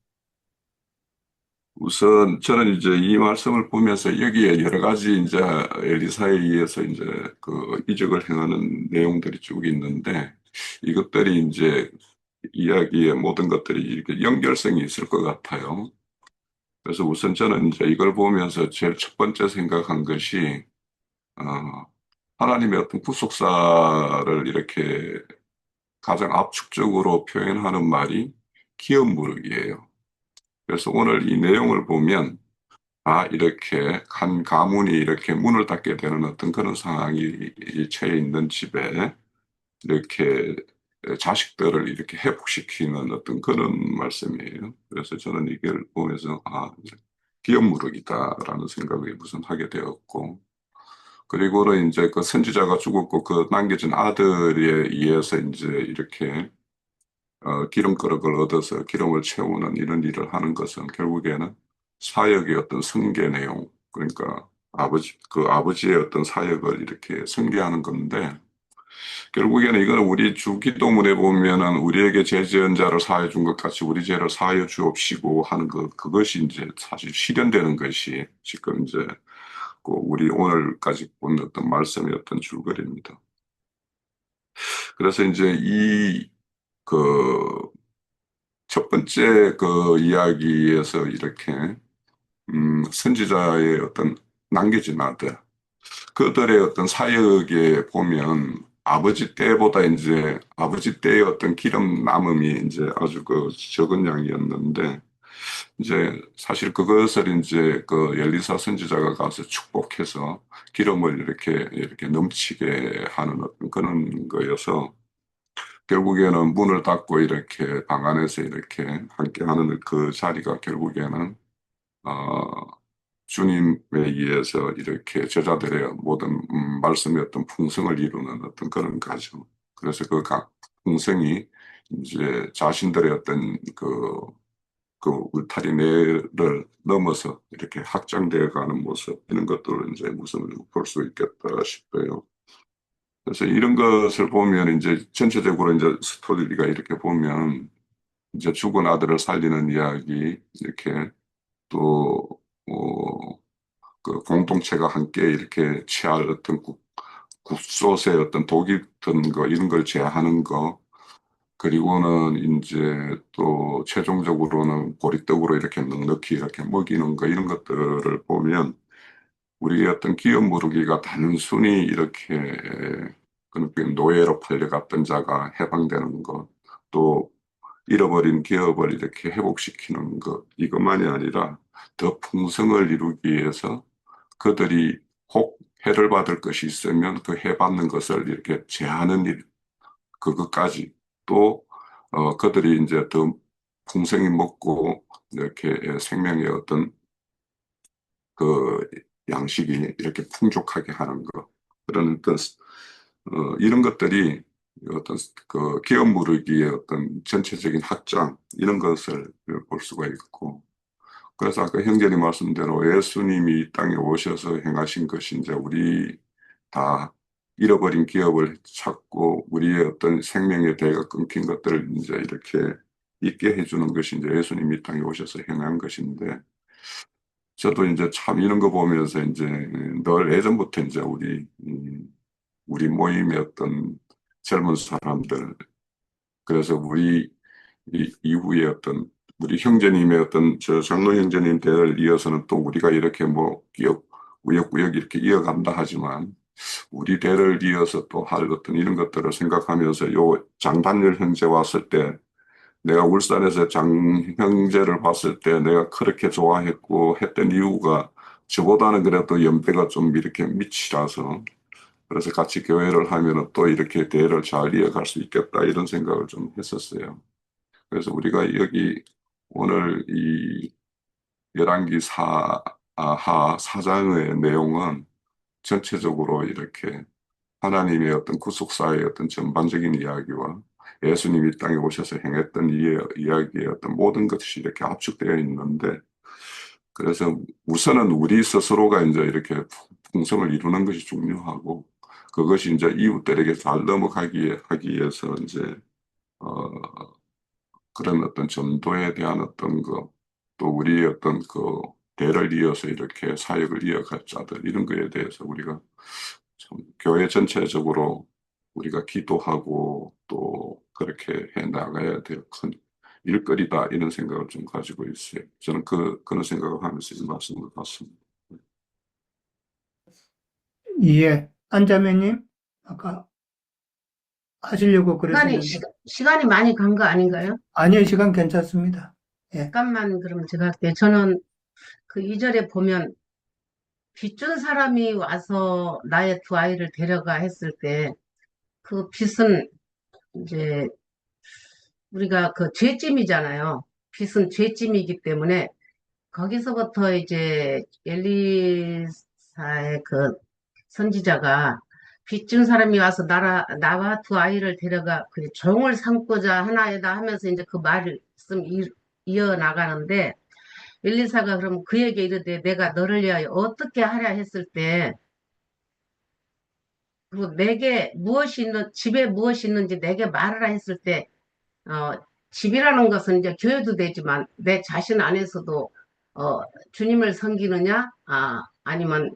S4: 우선 저는 이제 이 말씀을 보면서 여기에 여러 가지 이제 엘리사에 의해서 이제 그 이적을 행하는 내용들이 쭉 있는데 이것들이 이제 이야기의 모든 것들이 이렇게 연결성이 있을 것 같아요. 그래서 우선 저는 이제 이걸 보면서 제일 첫 번째 생각한 것이 어, 하나님의 어떤 구속사를 이렇게 가장 압축적으로 표현하는 말이 기업 무릇이에요. 그래서 오늘 이 내용을 보면 이렇게 한 가문이 이렇게 문을 닫게 되는 어떤 그런 상황이 처해 있는 집에 이렇게 자식들을 이렇게 회복시키는 어떤 그런 말씀이에요. 그래서 저는 이걸 보면서 기업무력이다라는 생각을 무슨 하게 되었고, 그리고는 이제 그 선지자가 죽었고 그 남겨진 아들에 의해서 이제 이렇게 기름그릇을 얻어서 기름을 채우는 이런 일을 하는 것은 결국에는 사역의 어떤 승계 내용, 그러니까 그 아버지의 어떤 사역을 이렇게 승계하는 건데, 결국에는 이거는 우리 주기도문에 보면은 우리에게 죄 지은 자를 사하여 준 것 같이 우리 죄를 사하여 주옵시고 하는 그것이 이제 사실 실현되는 것이 지금 이제 그 우리 오늘까지 본 어떤 말씀의 어떤 줄거리입니다. 그래서 이제 그 첫 번째 그 이야기에서 이렇게 선지자의 어떤 남겨진 아들, 그들의 어떤 사역에 보면 아버지 때보다 이제 아버지 때의 어떤 기름 남음이 이제 아주 그 적은 양이었는데, 이제 사실 그것을 이제 그 엘리사 선지자가 가서 축복해서 기름을 이렇게 넘치게 하는 어떤 그런 거여서 결국에는 문을 닫고 이렇게 방 안에서 이렇게 함께 하는 그 자리가 결국에는 어, 주님에 의해서 이렇게 제자들의 모든 말씀의 어떤 풍성을 이루는 어떤 그런 과정. 그래서 그 풍성이 이제 자신들의 어떤 그 울타리를 넘어서 이렇게 확장되어 가는 모습, 이런 것들을 이제 무슨 볼 수 있겠다 싶어요. 그래서 이런 것을 보면 이제 전체적으로 이제 스토리가 이렇게 보면 이제 죽은 아들을 살리는 이야기, 이렇게 또, 그 공동체가 함께 이렇게 취할 어떤 국소의 어떤 독이 든 거, 이런 걸 제하는 거, 그리고는 이제 또 최종적으로는 보리떡으로 이렇게 넉넉히 이렇게 먹이는 거 이런 것들을 보면 우리의 어떤 기업 무르기가 단순히 이렇게 그 노예로 팔려갔던 자가 해방되는 것, 또 잃어버린 기업을 이렇게 회복시키는 것, 이것만이 아니라 더 풍성을 이루기 위해서 그들이 혹 해를 받을 것이 있으면 그 해받는 것을 이렇게 제하는 일, 그것까지 또 그들이 이제 더 풍성히 먹고 이렇게 생명의 어떤 그 양식이 이렇게 풍족하게 하는 것 그런 어떤 이런 것들이 어떤 그 기업 무르기의 어떤 전체적인 확장 이런 것을 볼 수가 있고 그래서 아까 형제님 말씀대로 예수님이 이 땅에 오셔서 행하신 것이 이제 우리 다 잃어버린 기업을 찾고 우리의 어떤 생명의 대가 끊긴 것들을 이제 이렇게 있게 해주는 것이 이제 예수님이 이 땅에 오셔서 행한 것인데 저도 이제 참 이런 거 보면서 이제 늘 예전부터 이제 우리 모임의 어떤 젊은 사람들 그래서 우리 이후에 어떤 우리 형제님의 어떤 저 장로 형제님 대를 이어서는 또 우리가 이렇게 뭐 우여곡절 이렇게 이어간다 하지만 우리 대를 이어서 또 할 어떤 이런 것들을 생각하면서 요 장단열 형제 왔을 때 내가 울산에서 장 형제를 봤을 때 내가 그렇게 좋아했고 했던 이유가 저보다는 그래도 연배가 좀 이렇게 밑이라서 그래서 같이 교회를 하면은 또 이렇게 대를 잘 이어갈 수 있겠다 이런 생각을 좀 했었어요. 그래서 우리가 여기 오늘 이 열왕기 하 4장의 내용은 전체적으로 이렇게 하나님의 어떤 구속사의 어떤 전반적인 이야기와 예수님이 이 땅에 오셔서 행했던 이야기의 어떤 모든 것이 이렇게 압축되어 있는데 그래서 우선은 우리 스스로가 이제 이렇게 풍성을 이루는 것이 중요하고 그것이 이제 이웃들에게 잘 넘어가기 하기 위해서 이제 어, 그런 어떤 전도에 대한 어떤 거, 또 우리의 어떤 그 대를 이어서 이렇게 사역을 이어갈 자들, 이런 거에 대해서 우리가 참 교회 전체적으로 우리가 기도하고 또 그렇게 해 나가야 될 큰 일거리다, 이런 생각을 좀 가지고 있어요. 저는 그런 생각을 하면서 이 말씀을 받습니다.
S1: 예, 안자매님, 아까 하시려고 그러셨는데,
S3: 시간이 많이 간 거 아닌가요?
S1: 아니요, 시간 괜찮습니다. 예,
S3: 잠깐만 그럼 제가 할게요. 저는 그 2절에 보면 빚준 사람이 와서 나의 두 아이를 데려가 했을 때 그 빚은 이제 우리가 그 죄짐이잖아요. 빚은 죄짐이기 때문에 거기서부터 이제 엘리사의 그 선지자가 빚진 사람이 와서 나와 두 아이를 데려가 그 종을 삼고자 하나이다 하면서 이제 그 말을 이어나가는데 엘리사가 그럼 그에게 이르되 내가 너를 위하여 어떻게 하랴 했을 때 그리고 내게 무엇이 있는 집에 무엇이 있는지 내게 말하라 했을 때 어, 집이라는 것은 이제 교회도 되지만 내 자신 안에서도 어, 주님을 섬기느냐 아니면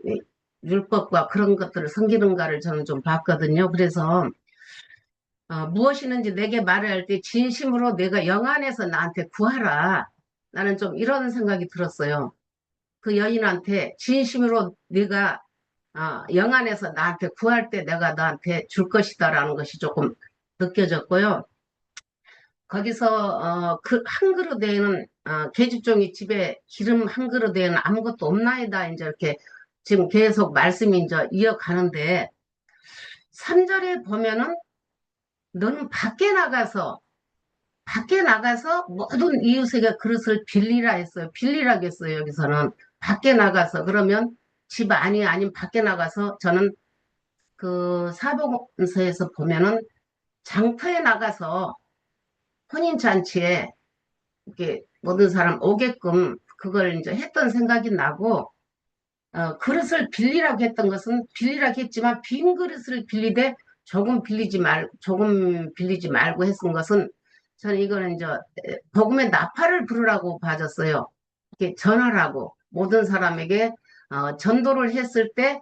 S3: 율법과 그런 것들을 섬기는가를 저는 좀 봤거든요. 그래서 무엇이 있는지 내게 말할 때 진심으로 내가 영 안에서 나한테 구하라. 나는 좀 이런 생각이 들었어요. 그 여인한테 진심으로 네가 영 안에서 나한테 구할 때 내가 너한테 줄 것이다라는 것이 조금 느껴졌고요. 거기서 그 한 그릇에는 계집종이 집에 기름 한 그릇에는 아무것도 없나이다 이제 이렇게 지금 계속 말씀이 이제 이어가는데 3절에 보면은 너는 밖에 나가서 모든 이웃에게 그릇을 빌리라 했어요. 빌리라고 했어요. 여기서는 밖에 나가서 그러면 집 안이 아닌 밖에 나가서 저는 그 사복음서에서 보면은 장터에 나가서 혼인잔치에 이렇게 모든 사람 오게끔 그걸 이제 했던 생각이 나고 그릇을 빌리라고 했던 것은 빌리라고 했지만 빈 그릇을 빌리되 조금 빌리지 말고 했은 것은 저는 이거는 이제 복음의 나팔을 부르라고 봐졌어요. 이렇게 전하라고 모든 사람에게 전도를 했을 때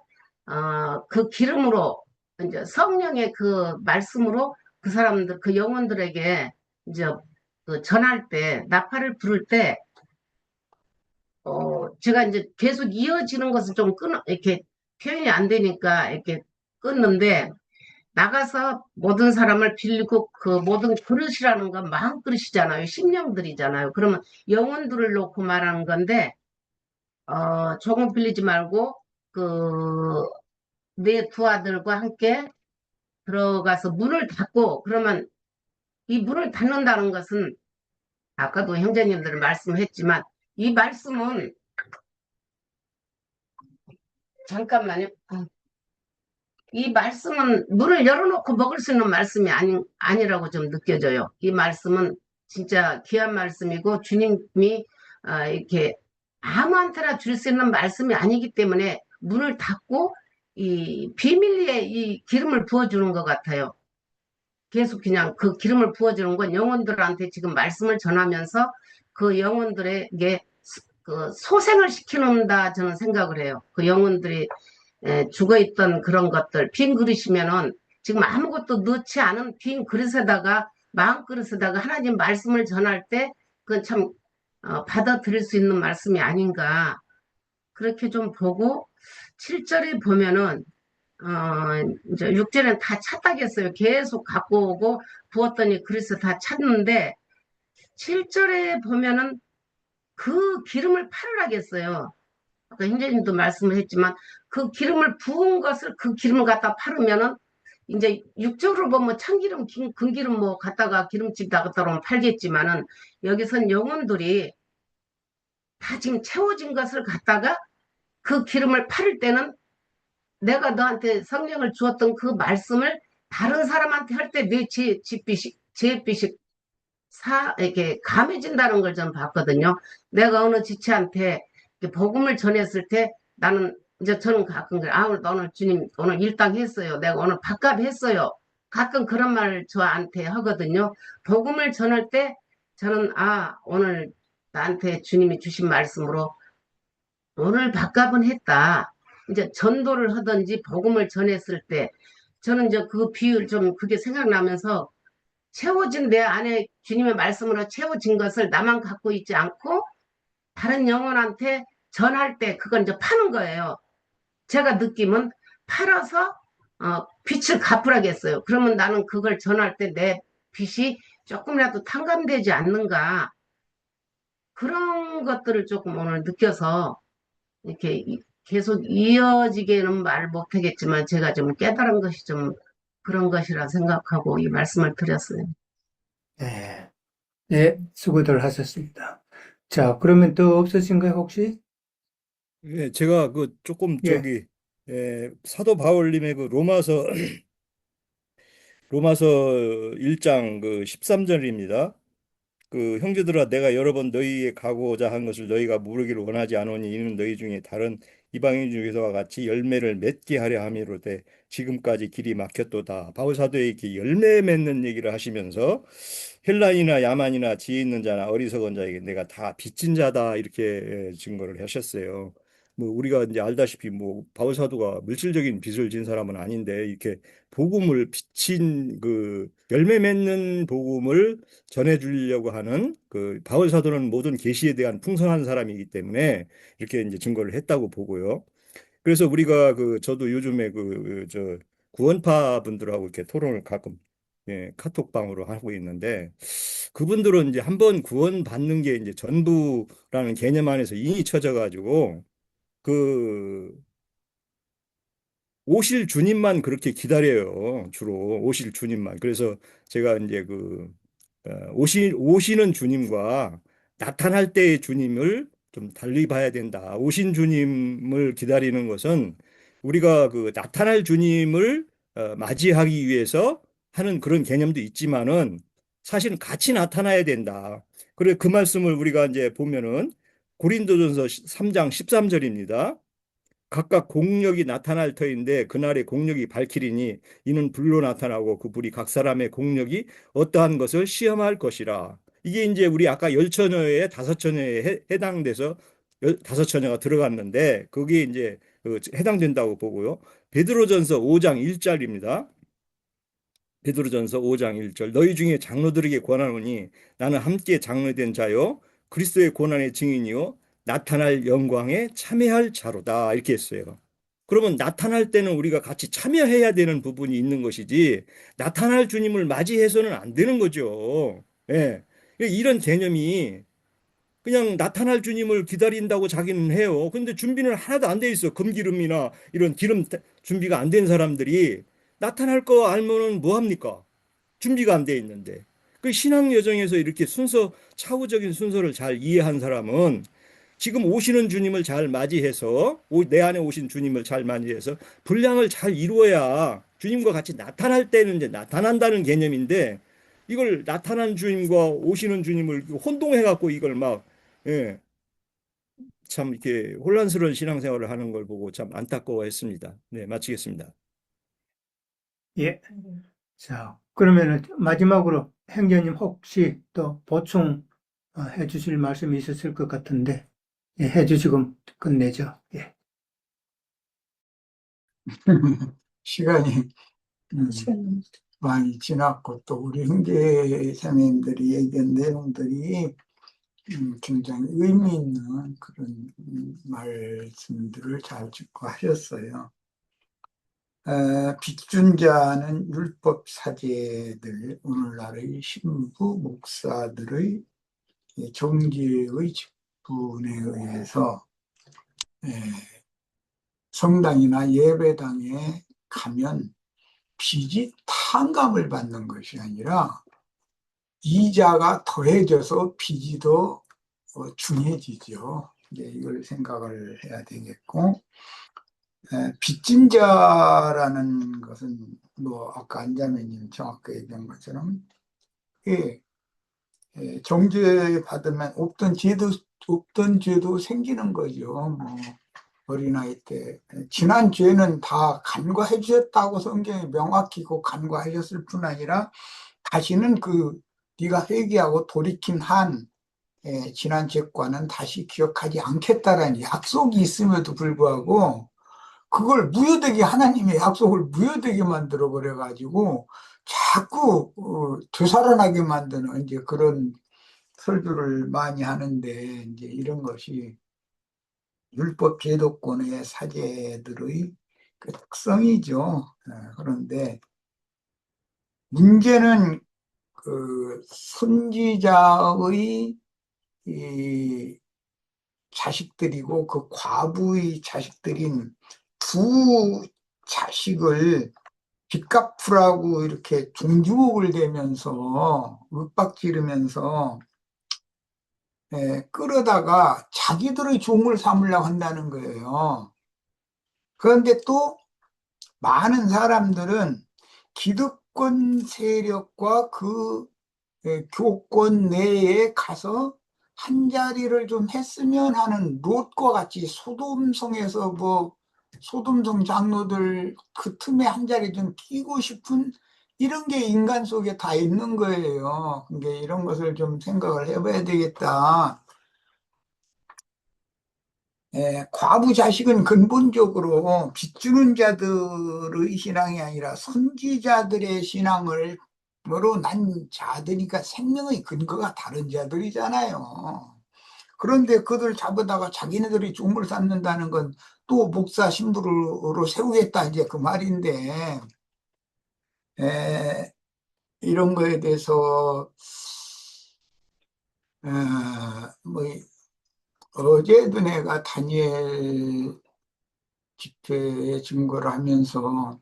S3: 그 기름으로 이제 성령의 그 말씀으로 그 그 사람들, 그 영혼들에게 이제 그 전할 때, 나팔을 부를 때, 제가 이제 계속 이어지는 것은 좀 이렇게 표현이 안 되니까 이렇게 끊는데, 나가서 모든 사람을 빌리고 그 모든 그릇이라는 건 마음 그릇이잖아요. 심령들이잖아요. 그러면 영혼들을 놓고 말하는 건데, 조금 빌리지 말고, 그, 내 두 아들과 함께 들어가서 문을 닫고, 그러면 이 문을 닫는다는 것은, 아까도 형제님들 말씀했지만, 이 말씀은, 잠깐만요. 이 말씀은 문을 열어놓고 먹을 수 있는 말씀이 아니라고 좀 느껴져요. 이 말씀은 진짜 귀한 말씀이고, 주님이, 이렇게 아무한테나 줄 수 있는 말씀이 아니기 때문에 문을 닫고, 이 비밀리에 이 기름을 부어주는 것 같아요. 계속 그냥 그 기름을 부어주는 건 영혼들한테 지금 말씀을 전하면서 그 영혼들에게 그 소생을 시키는다 저는 생각을 해요. 그 영혼들이 죽어있던 그런 것들, 빈 그릇이면은 지금 아무것도 넣지 않은 빈 그릇에다가 마음 그릇에다가 하나님 말씀을 전할 때 그건 참 받아들일 수 있는 말씀이 아닌가 그렇게 좀 보고 7절에 보면은 이제 6절엔 다 찼다겠어요. 계속 갖고 오고 부었더니 그릇을 다 찼는데 7절에 보면은 그 기름을 팔으라겠어요. 아까 hin제님도 말씀을 했지만 그 기름을 부은 것을 그 기름을 갖다 팔으면은 이제 육적으로 보면 참기름, 금기름 뭐 갖다가 기름집다 갖다 놓으면 팔겠지만은 여기선 영혼들이 다 지금 채워진 것을 갖다가 그 기름을 팔을 때는 내가 너한테 성령을 주었던 그 말씀을 다른 사람한테 할 때 내 제빛이 이렇게 감해진다는 걸 좀 봤거든요. 내가 어느 지체한테 복음을 전했을 때 나는 이제 저는 가끔 그래. 오늘 주님 오늘 일당 했어요. 내가 오늘 밥값 했어요. 가끔 그런 말 저한테 하거든요. 복음을 전할 때 저는 오늘 나한테 주님이 주신 말씀으로 오늘 밥값은 했다. 이제 전도를 하든지 복음을 전했을 때 저는 이제 그 비율 좀 그게 생각나면서 채워진 내 안에 주님의 말씀으로 채워진 것을 나만 갖고 있지 않고 다른 영혼한테 전할 때 그건 이제 파는 거예요. 제가 느낌은 팔아서 빚을 갚으라겠어요. 그러면 나는 그걸 전할 때 내 빚이 조금이라도 탕감되지 않는가 그런 것들을 조금 오늘 느껴서 이렇게 계속 이어지게는 말 못하겠지만 제가 좀 깨달은 것이 좀 그런 것이라 생각하고 이 말씀을 드렸어요.
S1: 네. 네, 수고들 하셨습니다. 자, 그러면 또 없으신가요, 혹시?
S2: 예, 제가 그 조금
S1: 예.
S2: 사도 바울님의 그 로마서 1장 그 13절입니다. 그 형제들아 내가 여러 번 너희에 가고자 한 것을 너희가 모르기를 원하지 않으니 이는 너희 중에 다른 이방인 중에서와 같이 열매를 맺게 하려 함이로되 지금까지 길이 막혔도다. 바울 사도에게 열매 맺는 얘기를 하시면서 헬라인이나 야만이나 지혜 있는 자나 어리석은 자에게 내가 다 빚진 자다 이렇게 증거를 하셨어요. 뭐 우리가 이제 알다시피 뭐 바울 사도가 물질적인 빚을 진 사람은 아닌데 이렇게 복음을 빚진 그 열매 맺는 복음을 전해주려고 하는 그 바울 사도는 모든 계시에 대한 풍성한 사람이기 때문에 이렇게 이제 증거를 했다고 보고요. 그래서 우리가 저도 요즘에 저 구원파 분들하고 이렇게 토론을 가끔 카톡방으로 하고 있는데 그분들은 이제 한번 구원받는 게 이제 전부라는 개념 안에서 인이 쳐져 가지고 그 오실 주님만 그렇게 기다려요. 주로 오실 주님만. 그래서 제가 이제 오시는 주님과 나타날 때의 주님을 좀 달리 봐야 된다. 오신 주님을 기다리는 것은 우리가 그 나타날 주님을 맞이하기 위해서 하는 그런 개념도 있지만은 사실은 같이 나타나야 된다. 그래 그 말씀을 우리가 이제 보면은 고린도전서 3장 13절입니다. 각각 공력이 나타날 터인데 그날의 공력이 밝히리니 이는 불로 나타나고 그 불이 각 사람의 공력이 어떠한 것을 시험할 것이라. 이게 이제 우리 아까 열처녀의 다섯 처녀에 해당돼서 다섯 처녀가 들어갔는데 그게 이제 해당된다고 보고요. 베드로전서 5장 1절입니다. 베드로전서 5장 1절 너희 중에 장로들에게 권하노니 나는 함께 장로된 자요 그리스도의 고난의 증인이요 나타날 영광에 참여할 자로다 이렇게 했어요. 그러면 나타날 때는 우리가 같이 참여해야 되는 부분이 있는 것이지 나타날 주님을 맞이해서는 안 되는 거죠. 예. 이런 개념이 그냥 나타날 주님을 기다린다고 자기는 해요. 근데 준비는 하나도 안 돼 있어. 금기름이나 이런 기름 준비가 안 된 사람들이 나타날 거 알면은 뭐 합니까? 준비가 안 돼 있는데. 그 신앙 여정에서 이렇게 차후적인 순서를 잘 이해한 사람은 지금 오시는 주님을 잘 맞이해서 내 안에 오신 주님을 잘 맞이해서 분량을 잘 이루어야 주님과 같이 나타날 때는 이제 나타난다는 개념인데 이걸 나타난 주님과 오시는 주님을 혼동해 갖고 이걸 막 예, 참 이렇게 혼란스러운 신앙생활을 하는 걸 보고 참 안타까워했습니다. 네, 마치겠습니다.
S1: 예. 자, 그러면은 마지막으로 행자님 혹시 또 보충 해 주실 말씀이 있었을 것 같은데, 예, 해 주시고 끝내죠. 예.
S6: 시간이 많이 지났고 또 우리 형제 자매님들이 얘기한 내용들이 굉장히 의미 있는 그런 말씀들을 잘 듣고 하셨어요. 빚준자는 율법 사제들, 오늘날의 신부, 목사들의 정죄의 직분에 의해서 성당이나 예배당에 가면 빚이 탕감을 받는 것이 아니라 이자가 더해져서 빚이 더 중해지죠. 이제 이걸 생각을 해야 되겠고, 빚짐자라는 것은 뭐 아까 안자매님 정확히 얘기한 것처럼 정죄 받으면 없던 죄도 생기는 거죠. 뭐 어린아이 때 지난 죄는 다 간과해 주셨다고 성경에 명확히 간과하셨을 뿐 아니라 다시는 네가 회개하고 돌이킨 한 지난 죄과는 다시 기억하지 않겠다라는 약속이 있음에도 불구하고 그걸 무효되게 하나님의 약속을 무효되게 만들어 버려 가지고 자꾸 되살아나게 만드는 이제 그런 설교를 많이 하는데 이제 이런 것이 율법 제도권의 사제들의 그 특성이죠. 그런데 문제는 선지자의 이 자식들이고 그 과부의 자식들인 두 자식을 빚 갚으라고 이렇게 종주국을 대면서 윽박지르면서 끌어다가 자기들의 종을 삼으려고 한다는 거예요. 그런데 또 많은 사람들은 기득권 세력과 그 교권 내에 가서 한 자리를 좀 했으면 하는 롯과 같이 소돔성에서 소돔성 장로들 그 틈에 한 자리 좀 끼고 싶은 이런 게 인간 속에 다 있는 거예요. 그러니까 이런 것을 좀 생각을 해봐야 되겠다. 과부 자식은 근본적으로 빚주는 자들의 신앙이 아니라 선지자들의 신앙으로 난 자들이니까 생명의 근거가 다른 자들이잖아요. 그런데 그들 잡아다가 자기네들이 종을 삼는다는 건 또 목사 신부로 세우겠다 이제 그 말인데 이런 거에 대해서 뭐 어제도 내가 다니엘 집회에 증거를 하면서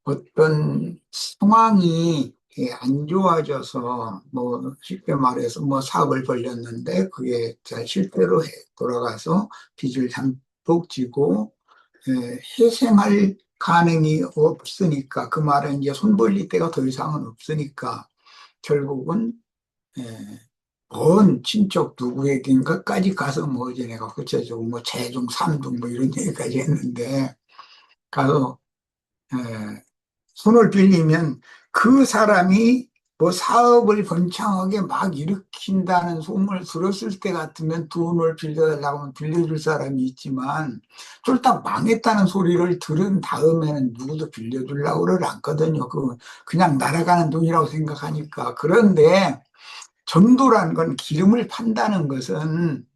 S6: 어떤 상황이 안 좋아져서 뭐 쉽게 말해서 뭐 사업을 벌렸는데 그게 잘 실패로 돌아가서 빚을 잔뜩 지고 회생할 가능이 없으니까 그 말은 이제 손 벌릴 데가 더 이상은 없으니까 결국은 먼 친척 누구에겐가까지 가서 뭐 이제 내가 구체적으로 뭐 재종, 삼종 뭐 이런 얘기까지 했는데 가서 손을 빌리면 그 사람이 뭐 사업을 번창하게 막 일으킨다는 소문을 들었을 때 같으면 돈을 빌려달라고 하면 빌려줄 사람이 있지만 쫄딱 망했다는 소리를 들은 다음에는 누구도 빌려주려고 그러지 않거든요. 그냥 날아가는 돈이라고 생각하니까. 그런데 전도라는 건 기름을 판다는 것은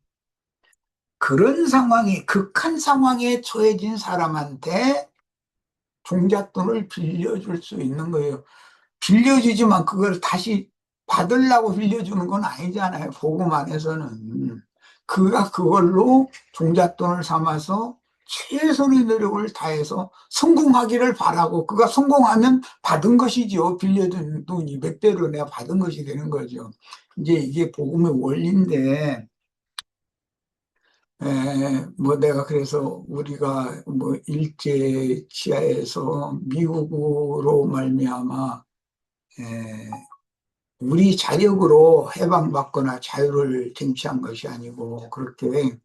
S6: 그런 상황이 극한 상황에 처해진 사람한테 종잣돈을 빌려줄 수 있는 거예요. 빌려주지만 그걸 다시 받으려고 빌려주는 건 아니잖아요. 복음 안에서는. 그가 그걸로 종잣돈을 삼아서 최선의 노력을 다해서 성공하기를 바라고 그가 성공하면 받은 것이죠. 빌려준 돈이 몇 배로 내가 받은 것이 되는 거죠. 이제 이게 복음의 원리인데 뭐 내가 그래서 우리가 뭐 일제 치하에서 미국으로 말미암아 우리 자력으로 해방받거나 자유를 쟁취한 것이 아니고 그렇게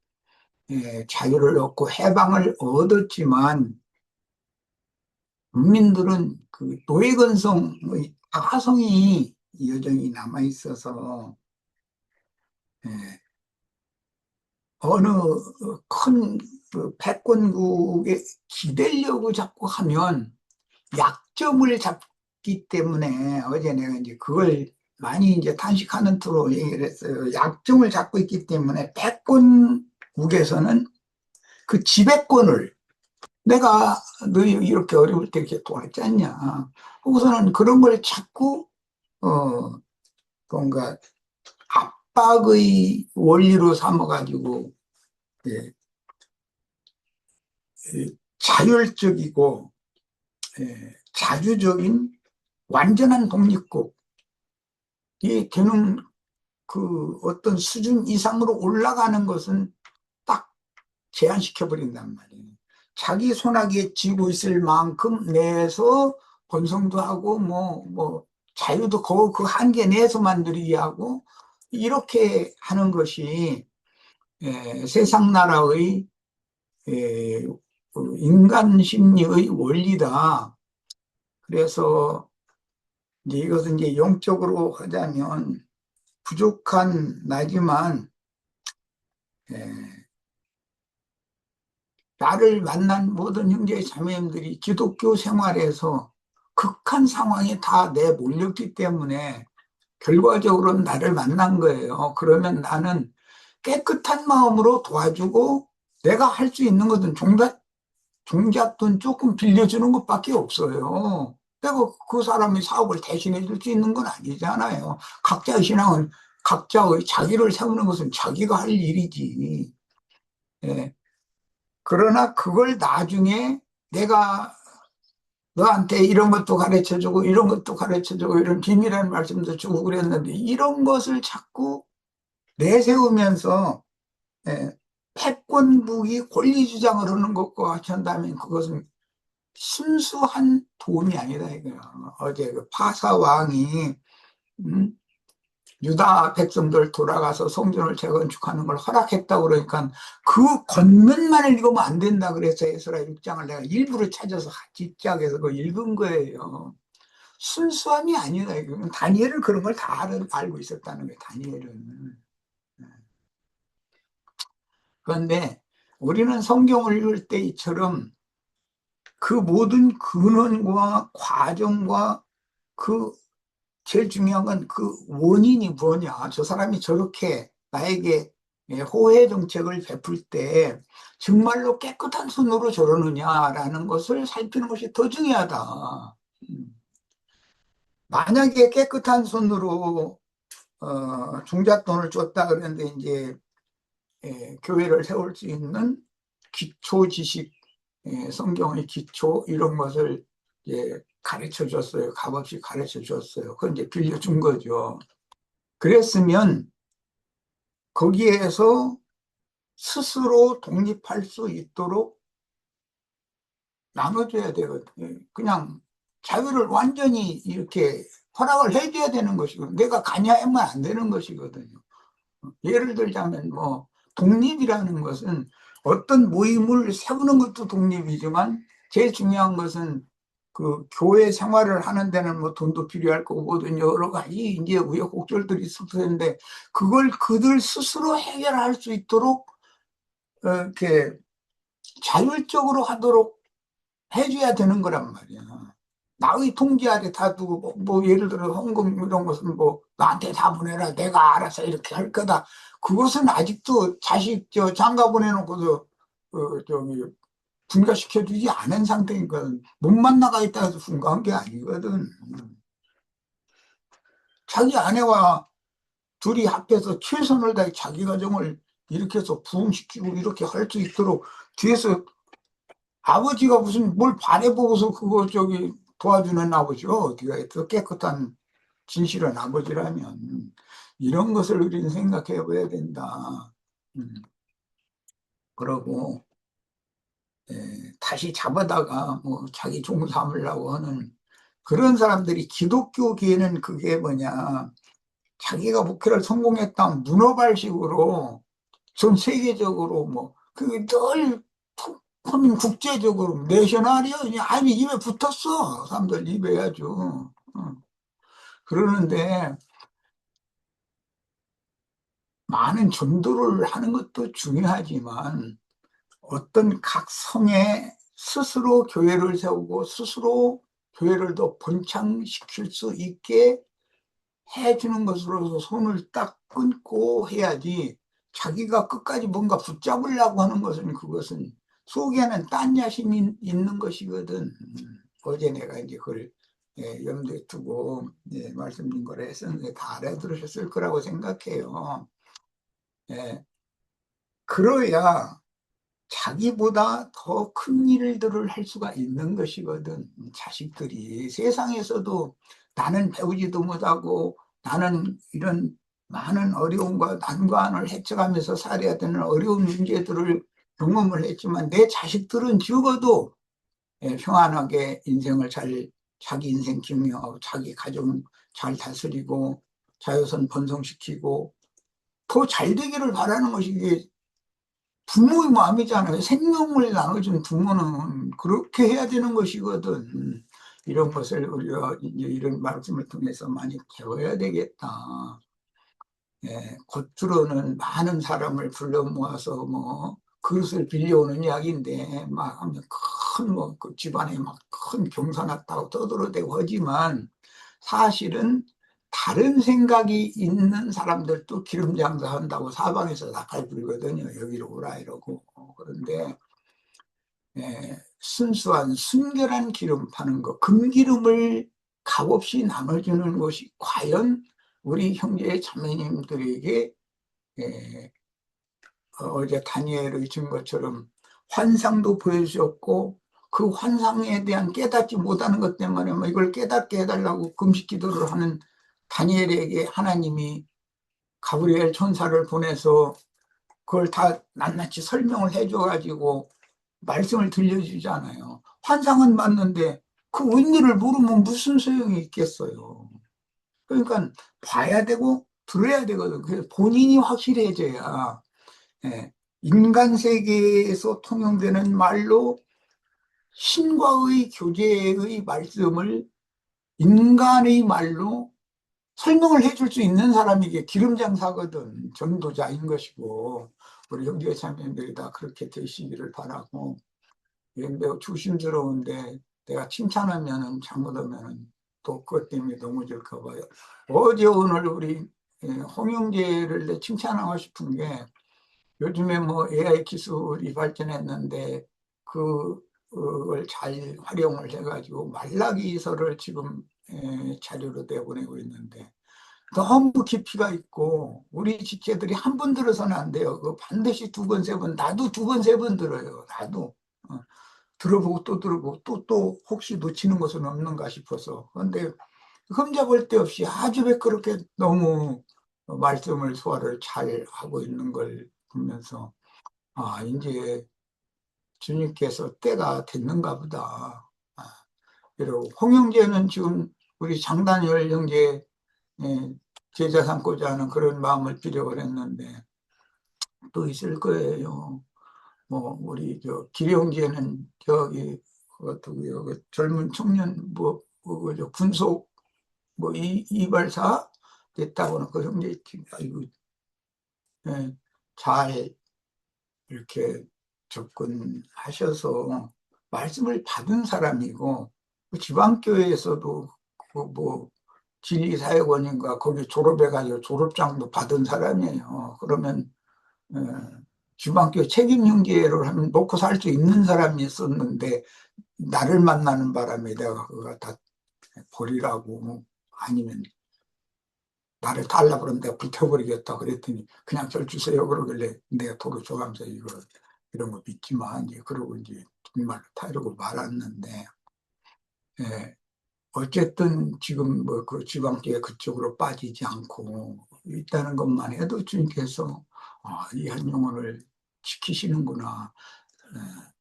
S6: 자유를 얻고 해방을 얻었지만 국민들은 그 노예근성의 타성이 여전히 남아 있어서 어느 큰그 패권국에 기대려고 자꾸 하면 약점을 잡기 때문에 어제 내가 이제 그걸 많이 이제 탄식하는 투로 얘기를 했어요. 약점을 잡고 있기 때문에 패권국에서는 그 지배권을 내가 너 이렇게 어려울 때 이렇게 도왔지 않냐. 우선은 그런 걸 자꾸 뭔가 압박의 원리로 삼아가지고 예, 자율적이고 자주적인 완전한 독립국이 되는 그 어떤 수준 이상으로 올라가는 것은 딱 제한시켜 버린단 말이에요. 자기 손아귀에 쥐고 있을 만큼 내에서 번성도 하고 뭐 자유도 그 한계 내에서만 누리게 하고 이렇게 하는 것이 세상 나라의 그 인간 심리의 원리다. 그래서 이제 이것은 이제 영적으로 하자면 부족한 나지만 나를 만난 모든 형제 자매님들이 기독교 생활에서 극한 상황에 다 내몰렸기 때문에 결과적으로는 나를 만난 거예요. 그러면 나는 깨끗한 마음으로 도와주고 내가 할 수 있는 것은 종잣돈 조금 빌려주는 것밖에 없어요. 내가 그 사람의 사업을 대신해 줄 수 있는 건 아니잖아요. 각자의 신앙은 각자의 자기를 세우는 것은 자기가 할 일이지. 예. 그러나 그걸 나중에 내가 너한테 이런 것도 가르쳐 주고 이런 것도 가르쳐 주고 이런 비밀한 말씀도 주고 그랬는데 이런 것을 자꾸 내세우면서 패권국이 권리 주장을 하는 것과 같이 한다면 그것은 순수한 도움이 아니다 이거야. 어제 그 파사 왕이 유다 백성들 돌아가서 성전을 재건축하는 걸 허락했다고 그러니까 그 겉면만 읽으면 안 된다 그래서 에스라 6장을 내가 일부러 찾아서 집작해서 그 읽은 거예요. 순수함이 아니다 이거는. 다니엘은 그런 걸 다 알고 있었다는 거예요. 다니엘은. 그런데 우리는 성경을 읽을 때 이처럼 그 모든 근원과 과정과 그 제일 중요한 건 그 원인이 뭐냐. 저 사람이 저렇게 나에게 호혜 정책을 베풀 때 정말로 깨끗한 손으로 저러느냐라는 것을 살피는 것이 더 중요하다. 만약에 깨끗한 손으로 종잣돈을 줬다 그랬는데 이제 교회를 세울 수 있는 기초 지식, 성경의 기초 이런 것을 가르쳐 줬어요. 값없이 가르쳐 줬어요. 그건 이제 빌려준 거죠. 그랬으면 거기에서 스스로 독립할 수 있도록 나눠줘야 되거든요. 그냥 자유를 완전히 이렇게 허락을 해줘야 되는 것이고 내가 관여하면 안 되는 것이거든요. 예를 들자면 뭐 독립이라는 것은 어떤 모임을 세우는 것도 독립이지만 제일 중요한 것은 그 교회 생활을 하는 데는 뭐 돈도 필요할 거고 뭐든 여러 가지 이제 우여곡절들이 있을 텐데 그걸 그들 스스로 해결할 수 있도록 이렇게 자율적으로 하도록 해줘야 되는 거란 말이야. 나의 통제 아래 다 두고 뭐 예를 들어 헌금 이런 것은 뭐 나한테 다 보내라 내가 알아서 이렇게 할 거다. 그것은 아직도 자식 장가 보내놓고도 저기 분가시켜주지 않은 상태니까 못 만나가 있다 해서 분가한 게 아니거든. 자기 아내와 둘이 합해서 최선을 다해 자기 가정을 이렇게 해서 부흥시키고 이렇게 할 수 있도록 뒤에서 아버지가 무슨 뭘 바라보고서 그거 도와주는 아버지가 어디가 있어. 깨끗한 진실한 아버지라면 이런 것을 우리는 생각해 봐야 된다. 그러고 다시 잡아다가 뭐 자기 종 삼으려고 하는 그런 사람들이 기독교계에는 그게 뭐냐 자기가 목회를 성공했다 문어발식으로 전 세계적으로 뭐 그게 늘 하면 국제적으로 내셔널이요 아니 입에 붙었어 사람들 입에 아주 그러는데 많은 전도를 하는 것도 중요하지만 어떤 각 성에 스스로 교회를 세우고 스스로 교회를 더 번창시킬 수 있게 해주는 것으로서 손을 딱 끊고 해야지 자기가 끝까지 뭔가 붙잡으려고 하는 것은 그것은 속에는 딴 야심이 있는 것이거든. 어제 내가 이제 그걸 염두에 두고 말씀드린 거라 했었는데 다 알아들으셨을 거라고 생각해요. 그래야 자기보다 더 큰 일들을 할 수가 있는 것이거든. 자식들이 세상에서도 나는 배우지도 못하고 나는 이런 많은 어려움과 난관을 헤쳐가면서 살아야 되는 어려운 문제들을 경험을 했지만 내 자식들은 적어도 평안하게 인생을 자기 인생 경영하고 자기 가정 잘 다스리고 자유선 번성시키고 더 잘 되기를 바라는 것이 이게 부모의 마음이잖아요. 생명을 나눠준 부모는 그렇게 해야 되는 것이거든. 이런 것을 우리가 이제 이런 말씀을 통해서 많이 배워야 되겠다. 겉으로는 많은 사람을 불러 모아서 뭐 그릇을 빌려오는 이야기인데 막 하면 그 집안에 막 큰 경사 났다고 떠들어대고 하지만 사실은 다른 생각이 있는 사람들도 기름 장사한다고 사방에서 나팔 불거든요. 여기로 오라 이러고. 그런데 순수한 순결한 기름 파는 거, 금기름을 값없이 나눠주는 것이 과연 우리 형제 자매님들에게 어제 다니엘의 준 것처럼 환상도 보여주셨고 그 환상에 대한 깨닫지 못하는 것 때문에 뭐 이걸 깨닫게 해달라고 금식 기도를 하는 다니엘에게 하나님이 가브리엘 천사를 보내서 그걸 다 낱낱이 설명을 해줘가지고 말씀을 들려주잖아요. 환상은 맞는데 그 의미를 모르면 무슨 소용이 있겠어요. 그러니까 봐야 되고 들어야 되거든. 그래서 본인이 확실해져야 인간 세계에서 통용되는 말로 신과의 교제의 말씀을 인간의 말로 설명을 해줄 수 있는 사람이 이게 기름장사거든. 전도자인 것이고 우리 형제 자매들이 다 그렇게 되시기를 바라고 매우 조심스러운데 내가 칭찬하면은 잘못하면은 또 그것 때문에 넘어질까 봐요. 어제 오늘 우리 홍영재를 칭찬하고 싶은 게 요즘에 뭐 AI 기술이 발전했는데 그걸 잘 활용을 해가지고 말라기서를 지금 자료로 내보내고 있는데 너무 깊이가 있고 우리 지체들이 한 번 들어서는 안 돼요. 그 반드시 두 번, 세 번, 나도 두 번, 세 번 들어요. 나도 들어보고 또 들어보고 또 혹시 놓치는 것은 없는가 싶어서. 그런데 흠잡을 데 없이 아주 매끄럽게 너무 말씀을 소화를 잘 하고 있는 걸 보면서 이제 주님께서 때가 됐는가 보다. 그리고 홍영재는 지금 우리 장단열 형제 제자 삼고자 하는 그런 마음을 빌려고 했는데 또 있을 거예요. 뭐 우리 기령제는 저기 그것도 그 젊은 청년 그저 군속 이발사 됐다고는 그 형제 아이고 예, 잘 이렇게 접근하셔서 말씀을 받은 사람이고 그 지방교회에서도 그뭐 진리사역원인가 거기 졸업해가지고 졸업장도 받은 사람이에요. 그러면 어, 지방교회 책임형제를 하면 놓고 살 수 있는 사람이 있었는데 나를 만나는 바람에 내가 그거 다 버리라고 아니면 나를 달라 그러면 내가 불태워버리겠다 그랬더니 그냥 절 주세요 그러길래 내가 도로 줘가면서 이런 거 믿지 마 이제 그러고 이제 정말 타이르고 말았는데 예, 어쨌든 지금 뭐 그 지방교회 그쪽으로 빠지지 않고 있다는 것만 해도 주님께서 이 한 영혼을 지키시는구나.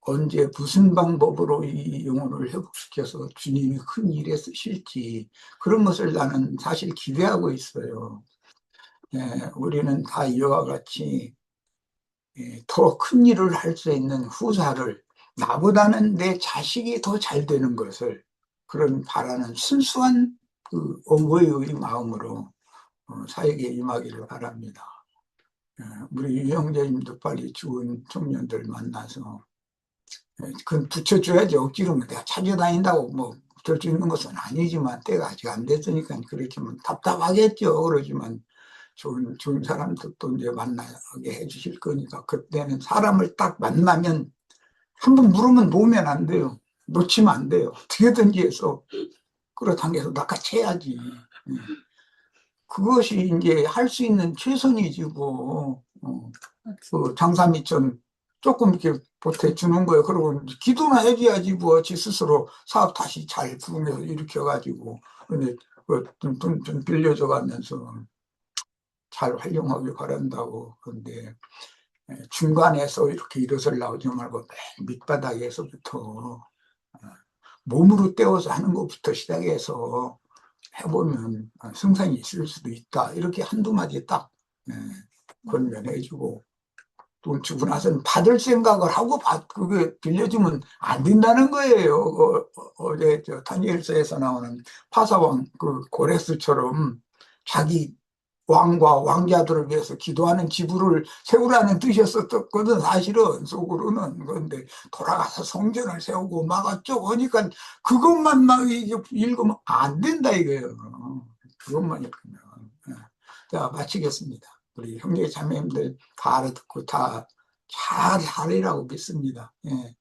S6: 언제 무슨 방법으로 이 영혼을 회복시켜서 주님이 큰 일에 쓰실지 그런 것을 나는 사실 기대하고 있어요. 우리는 다 이와 같이 더 큰 일을 할 수 있는 후사를 나보다는 내 자식이 더 잘 되는 것을 그런 바라는 순수한 그 어머니의 마음으로 사역에 임하기를 바랍니다. 우리 유형제님도 빨리 죽은 청년들 만나서 그건 붙여줘야지 억지로 뭐 내가 찾아다닌다고 뭐 붙여줄 수 있는 것은 아니지만 때가 아직 안 됐으니까 그렇지만 답답하겠죠. 그러지만 좋은 사람들도 이제 만나게 해주실 거니까 그때는 사람을 딱 만나면 한번 물으면 놓으면 안 돼요. 놓치면 안 돼요. 어떻게든지 해서 끌어당겨서 낚아채야지. 그것이 이제 할 수 있는 최선이지 뭐. 그 장사미천 조금 이렇게 보태주는 거예요. 그러고 기도나 해줘야지 뭐 지 스스로 사업 다시 잘 부으면서 일으켜가지고 근데 돈 빌려줘 가면서 잘 활용하길 바란다고. 그런데 중간에서 이렇게 일어서려고 하지 말고 맨 밑바닥에서부터 몸으로 때워서 하는 것부터 시작해서 해보면 승산이 있을 수도 있다. 이렇게 한두 마디 딱 권면해주고 돈 주고 나서는 받을 생각을 하고 그게 빌려주면 안 된다는 거예요. 어제 저 다니엘서에서 나오는 파사왕 그 고레스처럼 자기 왕과 왕자들을 위해서 기도하는 지부를 세우라는 뜻이었었거든. 사실은 속으로는. 그런데 돌아가서 성전을 세우고 막 어쩌고 하니까 그것만 막 읽으면 안 된다 이거예요. 그것만 읽으면. 자, 마치겠습니다. 우리 형제 자매님들 다 알아듣고 다 잘 하리라고 믿습니다. 예.